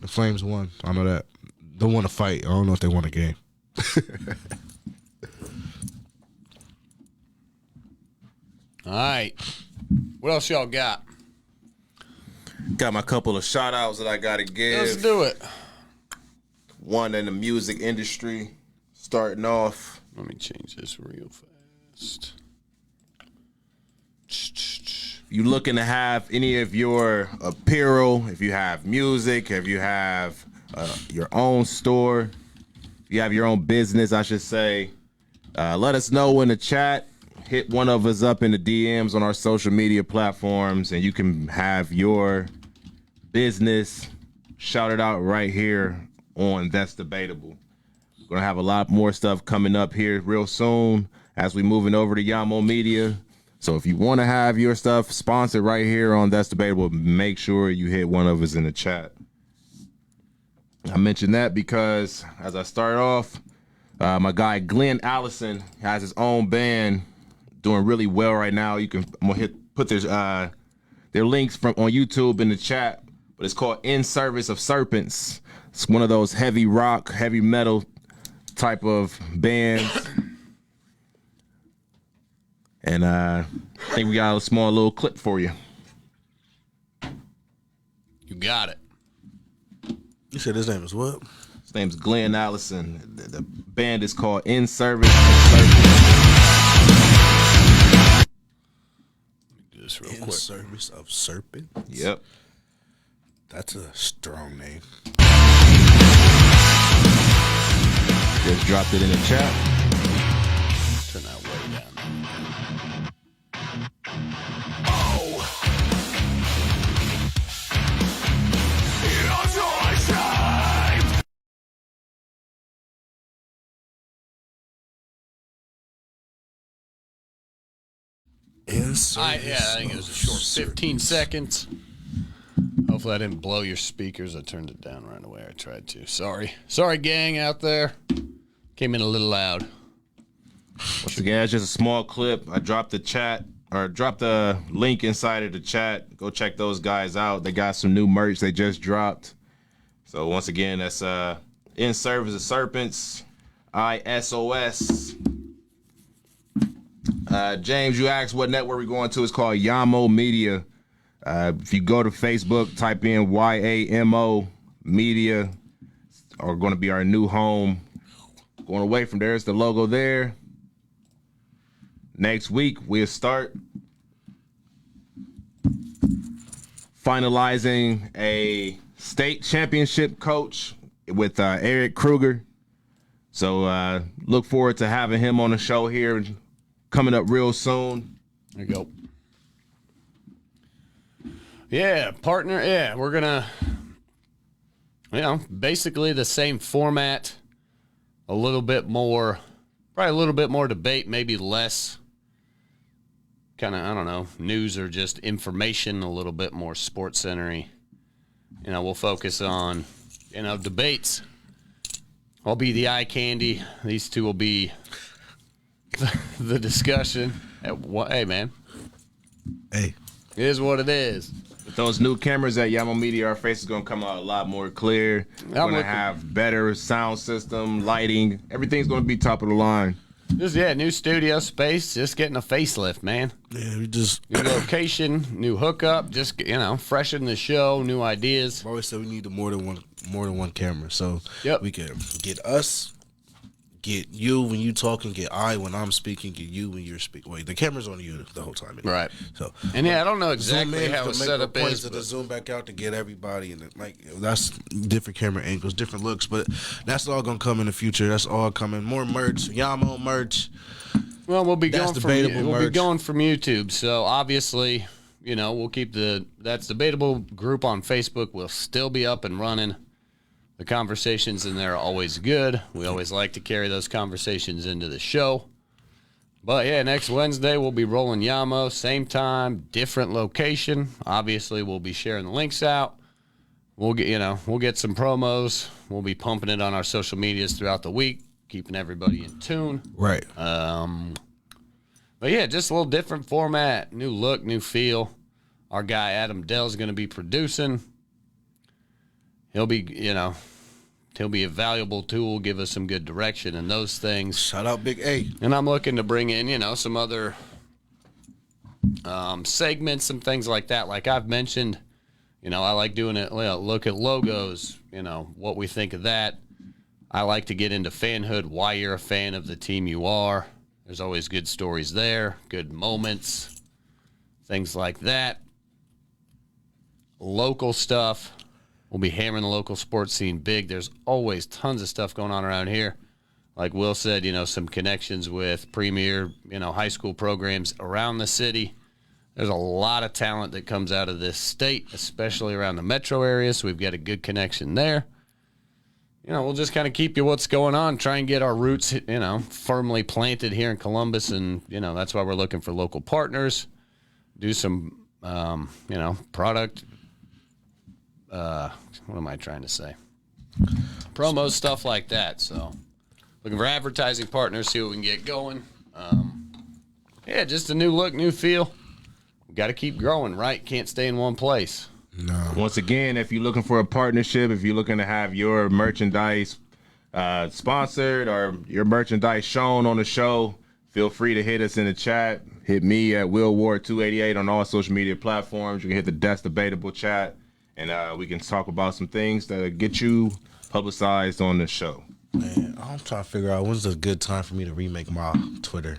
the Flames won. I know that. They won a fight. I don't know if they won a game. All right. What else y'all got? got my couple of shout outs that I gotta give. Let's do it. One in the music industry, starting off. Let me change this real fast. If you looking to have any of your apparel, if you have music, if you have your own store, if you have your own business, I should say, let us know in the chat. Hit one of us up in the DMs on our social media platforms, and you can have your business shouted out right here on That's Debatable. We're going to have a lot more stuff coming up here real soon as we moving over to Yamo Media. So if you want to have your stuff sponsored right here on That's Debatable, make sure you hit one of us in the chat. I mentioned that because as I start off, my guy Glenn Allison has his own band doing really well right now. You can put their links from on YouTube in the chat, but it's called In Service of Serpents. It's one of those heavy rock, heavy metal type of bands. And I think we got a small little clip for you. You got it. You said his name is what? His name's Glenn Allison. The band is called In Service of Serpents. Do this real In quick. Service of Serpent. Yep. That's a strong name. Just dropped it in the chat. Turn that way down. In Service I think it was a short 15 seconds. Hopefully I didn't blow your speakers. I turned it down right away. I tried to. Sorry, gang out there. Came in a little loud. Once again, it's just a small clip. I dropped the link inside of the chat. Go check those guys out. They got some new merch they just dropped. So once again, that's In Service of Serpents, ISOS. James, you asked what network we're going to. It's called Yamo Media. If you go to Facebook, type in YAMO Media, are going to be our new home. Going away from there, it's the logo there. Next week, we'll start finalizing a state championship coach with Eric Kruger. So look forward to having him on the show here coming up real soon. There you go. Yeah, partner. Yeah, we're going to, basically the same format, a little bit more Probably a little bit more debate, maybe less kind of, I don't know, news or just information, a little bit more sports centery. We'll focus on, debates. I'll be the eye candy. These two will be the discussion. Hey, man. Hey. It is what it is. With those new cameras at Yamo Media, our face is going to come out a lot more clear. We're going to have better sound system, lighting. Everything's going to be top of the line. New studio space, just getting a facelift, man. Yeah, we just new location, new hookup, just freshen the show, new ideas. I've always said we need more than one camera, so we can get us, get you when you talking, get I when I'm speaking, get you when you're speaking. Wait, the camera's on you the whole time, anyway. Right? So I don't know exactly how it's set up is, to zoom back out to get everybody, and that's different camera angles, different looks, but that's all gonna come in the future. That's all coming. More merch, Yamo merch. Well, we'll be going Debaytable from YouTube. So obviously, we'll keep That's Debatable group on Facebook will still be up and running. The conversations in there are always good. We always like to carry those conversations into the show. But next Wednesday we'll be rolling Yamo, same time, different location. Obviously, we'll be sharing the links out. We'll get some promos. We'll be pumping it on our social medias throughout the week, keeping everybody in tune. Right. But just a little different format, new look, new feel. Our guy Adam Dell's going to be producing. He'll be a valuable tool, give us some good direction and those things. Shout out Big A. And I'm looking to bring in, some other segments, some things like that. Like I've mentioned, I like doing it. Look at logos, what we think of that. I like to get into fanhood, why you're a fan of the team you are. There's always good stories there, good moments, things like that. Local stuff. We'll be hammering the local sports scene big. There's always tons of stuff going on around here. Like Will said, some connections with premier, high school programs around the city. There's a lot of talent that comes out of this state, especially around the metro area, so we've got a good connection there. We'll just kind of keep you what's going on, try and get our roots, firmly planted here in Columbus, and, that's why we're looking for local partners, do some, product what am I trying to say? Promos, stuff like that. So, looking for advertising partners, see what we can get going. Just a new look, new feel. We got to keep growing, right? Can't stay in one place. No. Once again, if you're looking for a partnership, if you're looking to have your merchandise sponsored or your merchandise shown on the show, feel free to hit us in the chat. Hit me at WillWard288 on all social media platforms. You can hit the That's Debatable chat. And we can talk about some things that get you publicized on the show. Man, I'm trying to figure out when's a good time for me to remake my Twitter.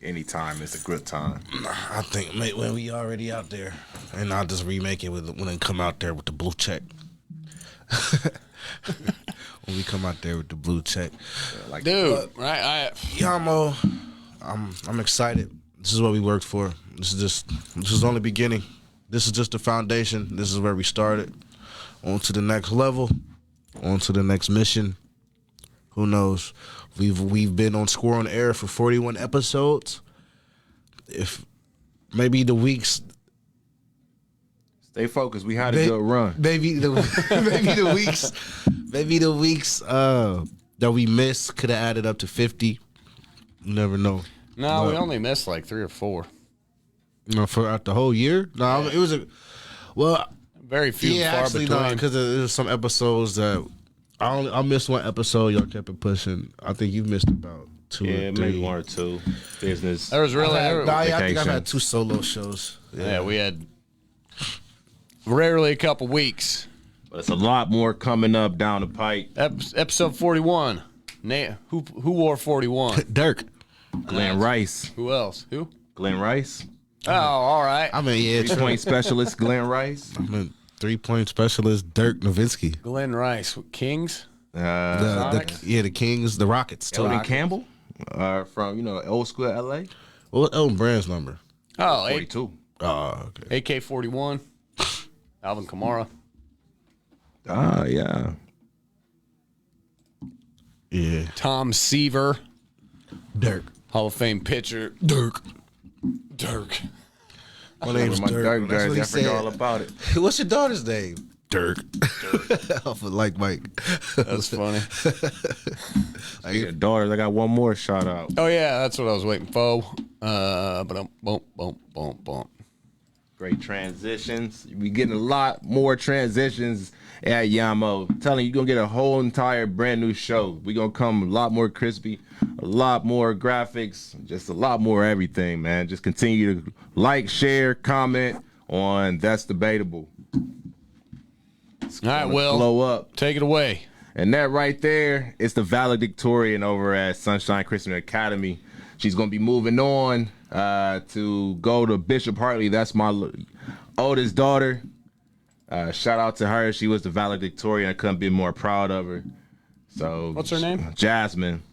Anytime is a good time. I think when we already out there, and I'll just remake it when it come out there with the blue check. When we come out there with the blue check, right? Yamo, I'm excited. This is what we worked for. This is only beginning. This is just the foundation. This is where we started. On to the next level. On to the next mission. Who knows? We've been on Score on Air for 41 episodes. If maybe the weeks. Stay focused. We had a good run. Maybe the weeks that we missed could have added up to 50. You never know. No, we only missed like 3 or 4. For the whole year? No, it was very few far between. No, because there's some episodes that I missed one episode. Y'all kept it pushing. I think you missed about 2 or 3. Maybe 1 or 2. Business. There was really. I think I've had 2 solo shows. Yeah, we had rarely a couple weeks. But it's a lot more coming up down the pipe. Episode 41. Who wore 41? Dirk. Glenn Rice. Who else? Who? Glenn Rice. Oh, all right. I mean, yeah. 3-point specialist Glenn Rice. I mean, 3-point specialist Dirk Nowitzki. Glenn Rice. Kings? The Kings, the Rockets. Tony Campbell from, old school LA. What Elton Brand's number? Oh, 42. Oh, okay. AK-41. Alvin Kamara. Yeah. Yeah. Tom Seaver. Dirk. Hall of Fame pitcher. Dirk. My name's Dirk. Dirk That's what he jersey. I forgot said. all about it. What's your daughter's name? Dirk. Off of like Mike. That's funny. Speaking of daughters, I got one more shout out. Oh yeah, that's what I was waiting for. But bump. Great transitions. We getting a lot more transitions at Yamo. I'm telling you, you're gonna get a whole entire brand new show. We're gonna come a lot more crispy, a lot more graphics, just a lot more everything, man. Just continue to like, share, comment on That's Debatable. All right, Will. Blow up. Take it away. And that right there is the valedictorian over at Sunshine Christian Academy. She's going to be moving on to go to Bishop Hartley. That's my oldest daughter. Shout out to her. She was the valedictorian. I couldn't be more proud of her. So, what's her name? Jasmine.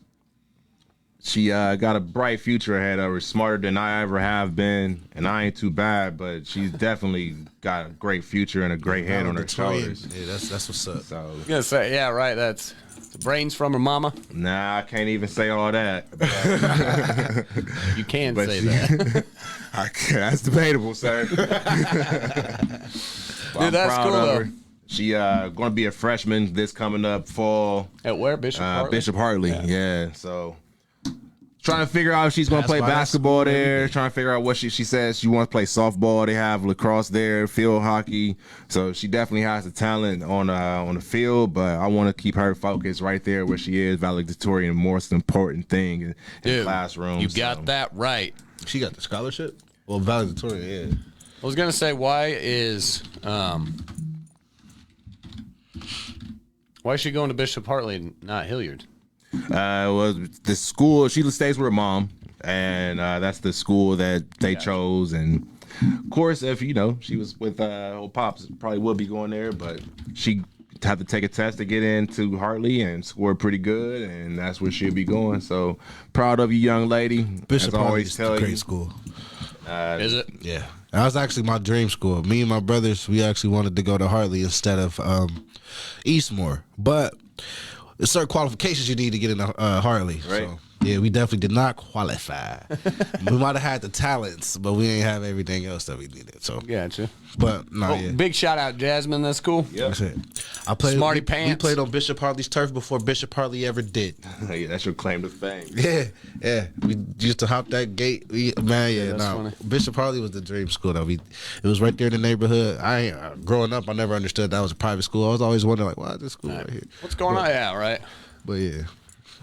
She got a bright future ahead of her, smarter than I ever have been, and I ain't too bad, but she's definitely got a great future and a great head on her shoulders. Yeah, that's what's up. So, I was gonna say, yeah, right. That's the brains from her mama. nah, I can't even say all that. You can But say she- that. That's debatable, sir. Dude, that's cool though. She going to be a freshman this coming up fall. At where? Bishop Hartley? Bishop Hartley, yeah. So trying to figure out if she's going to play Pass by that basketball school, there. everything. Trying to figure out what she says she wants to play softball. They have lacrosse there, field hockey. So she definitely has the talent on the field. But I want to keep her focused right there where she is, valedictorian, most important thing in Dude, classrooms. you got that right. She got the scholarship? Well, valedictorian, yeah. I was gonna say, why is she going to Bishop Hartley and not Hilliard? Was the school she stays with her mom, and that's the school that they chose. And of course, if she was with old pops, probably would be going there, but she had to take a test to get into Hartley and scored pretty good, and that's where she'll be going. So proud of you, young lady. Bishop As I Hartley always is tell a great you. school. Is it? Yeah. That was actually my dream school. Me and my brothers, we actually wanted to go to Hartley instead of Eastmore. But there's certain qualifications you need to get into Hartley. Right. So, yeah, we definitely did not qualify. We might have had the talents, but we ain't have everything else that we needed. So, Gotcha. but no, Oh, yeah. big shout out, Jasmine. That's cool. That's it. I played. Smarty we pants. played on Bishop Hartley's turf before Bishop Hartley ever did. Yeah, that's your claim to fame. Yeah. We used to hop that gate. that's funny. Bishop Hartley was the dream school though. It was right there in the neighborhood. Growing up, I never understood that was a private school. I was always wondering like, why is this school right here? What's going on? Yeah, right. But yeah,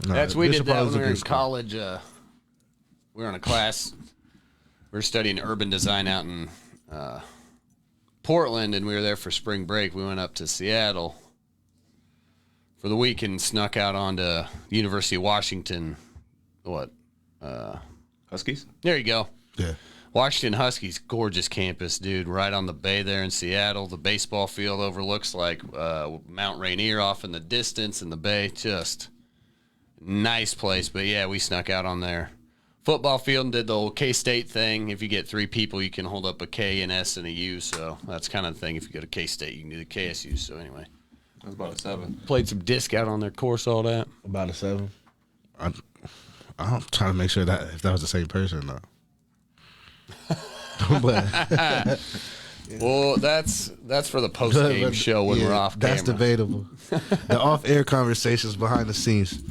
no, That's we Bishop did that Hartley's when a we were in good school. college. We were in a class. We were studying urban design out in Portland, and we were there for spring break. We went up to Seattle for the week and snuck out onto University of Washington. Huskies? There you go. Yeah. Washington Huskies, gorgeous campus, dude. Right on the bay there in Seattle. The baseball field overlooks like Mount Rainier off in the distance, and the bay. Just nice place. But yeah, we snuck out on their football field and did the old K-State thing. If you get 3 people, you can hold up a K, an S, and a U. So that's kind of the thing. If you go to K-State, you can do the KSU. So anyway, That's about a 7. played some disc out on their course, all that. About a 7. I'm trying to make sure that if that was the same person or not. But Well, that's for the post game show when we're off camera. That's debatable. The off-air conversations behind the scenes.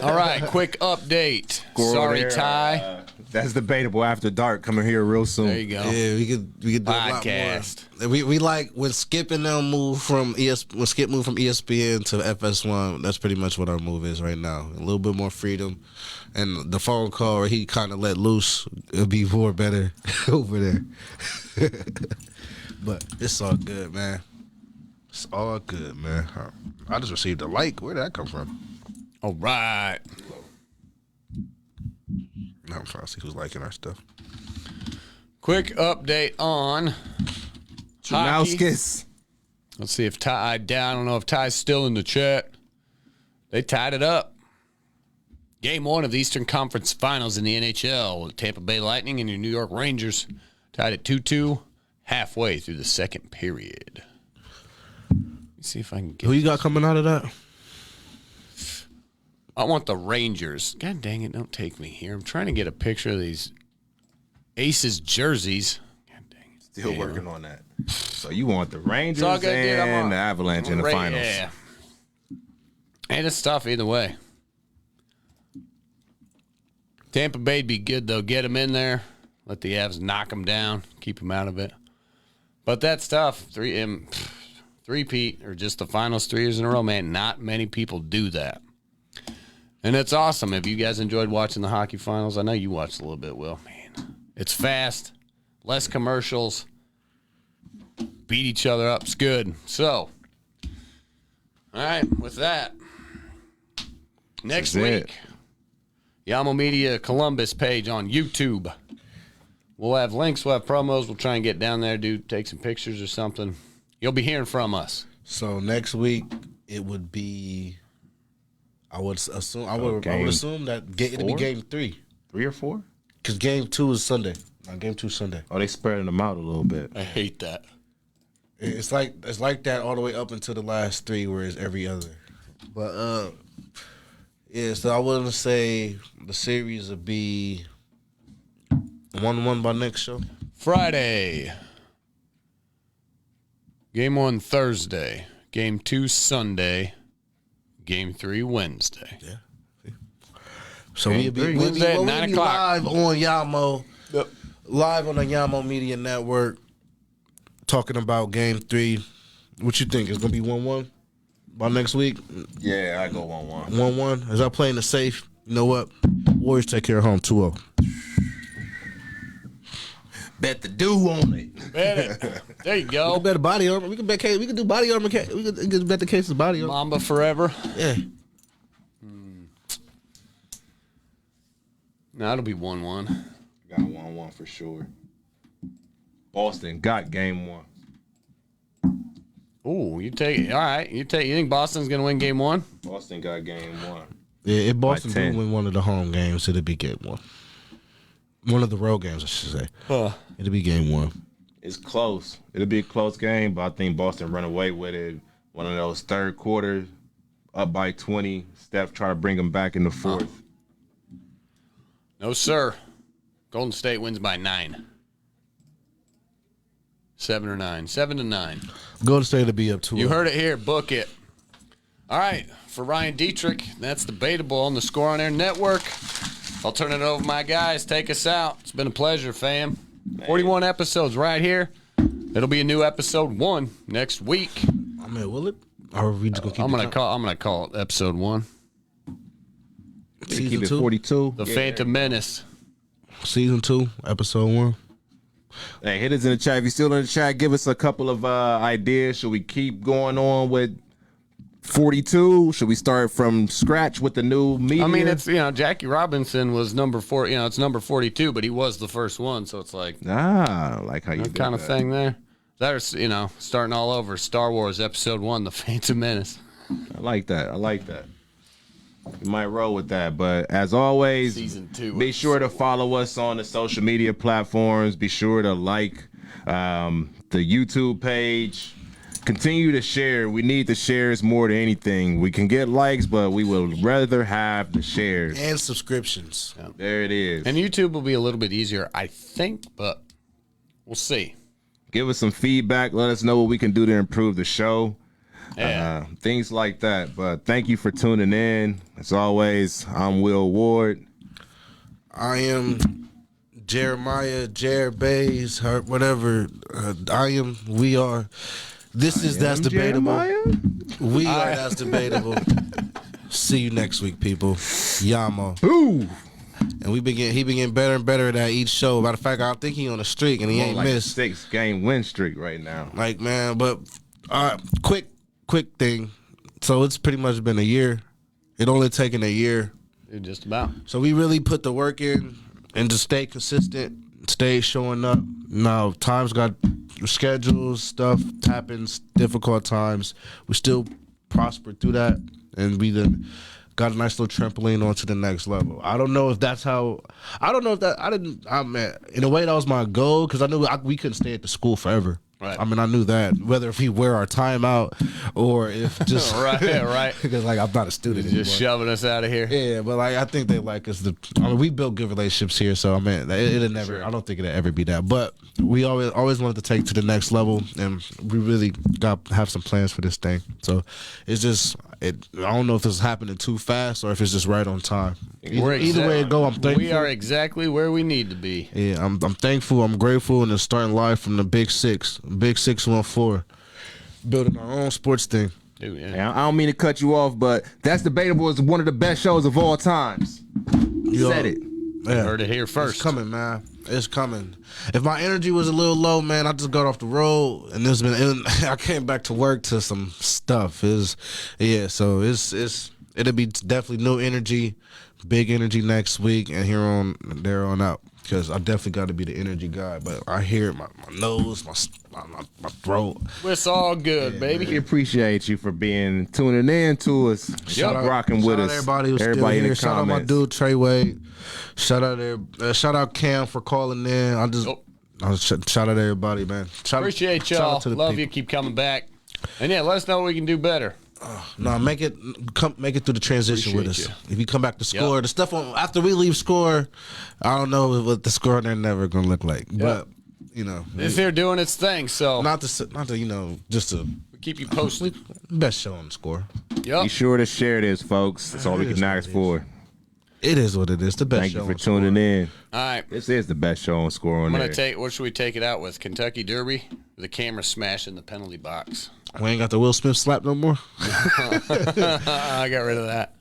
All right, quick update. Sorry, Ty. That's debatable after dark. Coming here real soon. There you go. Yeah, we could do Podcast. a lot more. We like when Skip and them moved from when Skip moved from ESPN to FS1. That's pretty much what our move is right now. A little bit more freedom, and the phone call where he kind of let loose would be more better over there. But it's all good, man. It's all good, man. I just received a like. Where did that come from? All right. Now I'm trying to see who's liking our stuff. Quick update on hockey. Chunowskis. Let's see if Ty down. I don't know if Ty's still in the chat. They tied it up. Game 1 of the Eastern Conference Finals in the NHL. The Tampa Bay Lightning and your New York Rangers tied at 2-2 halfway through the second period. Let me see if I can get Who you got coming out of that? I want the Rangers. God dang it, don't take me here. I'm trying to get a picture of these Aces jerseys. God dang it. Still working on that. So you want the Rangers all good, dude. and the Avalanche in the finals. Yeah. And it's tough either way. Tampa Bay'd be good, though. Get them in there. Let the Avs knock them down. Keep them out of it. But that's tough. Three-peat, or just the finals 3 years in a row, man. Not many people do that. And it's awesome. If you guys enjoyed watching the hockey finals, I know you watched a little bit, Will. Man, it's fast. Less commercials. Beat each other up. It's good. So, all right, with that, next week, Yamo Media Columbus page on YouTube. We'll have links, we'll have promos. We'll try and get down there, take some pictures or something. You'll be hearing from us. So next week it would be. I would assume that it'd be game 3. 3 or 4? Because game 2 is Sunday. Game 2 is Sunday. Oh, they spreading them out a little bit. I hate that. It's like that all the way up until the last 3, where it's every other. But yeah. So I wouldn't say the series would be 1-1 by next show. Friday. Game 1 Thursday. Game 2 Sunday. Game 3 Wednesday. Yeah. So we'll be Wednesday at 9 o'clock. Live on Yamo. Yep. Live on the Yamo Media Network. Talking about game 3. What you think? It's going to be 1-1 by next week? Yeah, I go 1-1. 1-1. As I playing the safe, you know what? Warriors take care of home 2-0. Bet the dew on it. Bet it. There you go. We can bet a body armor. We can bet. We can do body armor. We can bet the case of body armor. Mamba forever. Yeah. No, it'll be 1-1. Got 1-1 for sure. Boston got game 1. Ooh, you take it. All right. You think Boston's going to win game 1? Boston got game 1. Yeah, if Boston By 10. do win one of the home games, it'll be game 1. One of the road games, I should say. It'll be game 1. It's close. It'll be a close game, but I think Boston run away with it. One of those third quarters, up by 20. Steph try to bring them back in the fourth. No, sir. Golden State wins by 9. 7 or 9. 7-9. Golden State will be up 2. You heard it here. Book it. All right. For Ryan Dietrich, that's Debatable on the Score on Air Network. I'll turn it over to my guys. Take us out. It's been a pleasure, fam. 41 episodes right here. It'll be a new episode 1 next week. I mean, will it? Or are we just gonna keep I'm gonna call it episode 1. Season Keep it 2? 42. The Phantom Menace. Season 2, episode 1. Hey, hit us in the chat. If you're still in the chat, give us a couple of ideas. Should we keep going on with 42? Should we start from scratch with the new media? I mean, it's, Jackie Robinson was number 4. It's number 42, but he was the first one, so it's like I like how you that do kind that. of thing there. There's, starting all over. Star Wars Episode 1, The Phantom Menace. I like that. You might roll with that, but as always, Season 2. be sure to follow us on the social media platforms. Be sure to like the YouTube page. Continue to share. We need the shares more than anything. We can get likes, but we would rather have the shares. And subscriptions. Yeah. There it is. And YouTube will be a little bit easier, I think, but we'll see. Give us some feedback. Let us know what we can do to improve the show. Yeah. Things like that. But thank you for tuning in. As always, I'm Will Ward. I am Jeremiah, Jared Bays, whatever. We are. That's debatable. Jeremiah? We are That's Debatable. See you next week, people. Yamo. Ooh. And he been getting better and better at that each show. Matter of fact, I think he on a streak and he ain't like missed. a 6-game win streak right now. Like, man, but quick thing. So it's pretty much been a year. It only taken a year. Just about. So we really put the work in and just stay consistent, stay showing up. Now, times got schedules, stuff happens, difficult times. We still prospered through that, and we then got a nice little trampoline onto the next level. I don't know if that's how. I don't know if that. In a way, that was my goal because I knew we couldn't stay at the school forever. Right. I mean, I knew that whether if we wear our timeout or if just right. because like I'm not a student anymore. Just shoving us out of here. Yeah, but like I think they like us. I mean, we built good relationships here, so I mean, it'll never. Sure. I don't think it'll ever be that. But we always wanted to take to the next level, and we really have some plans for this thing. So it's just I don't know if this is happening too fast or if it's just right on time. Either way it go, I'm thankful. We are exactly where we need to be. Yeah, I'm thankful. I'm grateful, and it's starting live from the Big 614, building our own sports thing. Dude, yeah. I don't mean to cut you off, but That's Debatable is one of the best shows of all times. Said it. Yeah. Heard it here first. It's coming, man. It's coming. If my energy was a little low, man, I just got off the road and I came back to work to some stuff. So it'll be definitely new energy, big energy next week and there on out. Because I definitely got to be the energy guy, but I hear it, my nose, my throat. It's all good, baby. We appreciate you for tuning in to us, rocking with us. Everybody who's still in here. the Shout comments. out my dude Trey Wade. Shout out Cam for calling in. Shout out everybody, man. Appreciate y'all. Love you. Keep coming back. And yeah, let us know what we can do better. Make it through the transition with us. You. If you come back to score, the stuff after we leave score, I don't know what the score they're never gonna look like. But it's here doing its thing. So not to just to keep you posted. Best show on the score. Yep. Be sure to share this, folks. That's all we can ask for. It is what it is. The best. Thank show you for tuning in. All right. This is the best show on score on there. What should we take it out with? Kentucky Derby? The camera smash in the penalty box. We ain't got the Will Smith slap no more. I got rid of that.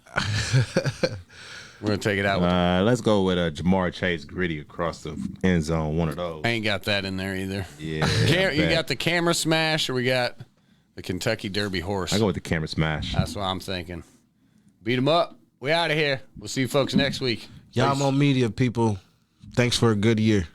We're gonna take it out with let's go with Jamar Chase gritty across the end zone. One of those. I ain't got that in there either. Yeah. You got the camera smash, or we got the Kentucky Derby horse? I go with the camera smash. That's what I'm thinking. Beat them up. We out of here. We'll see you folks next week. Yamo Media people. Thanks for a good year.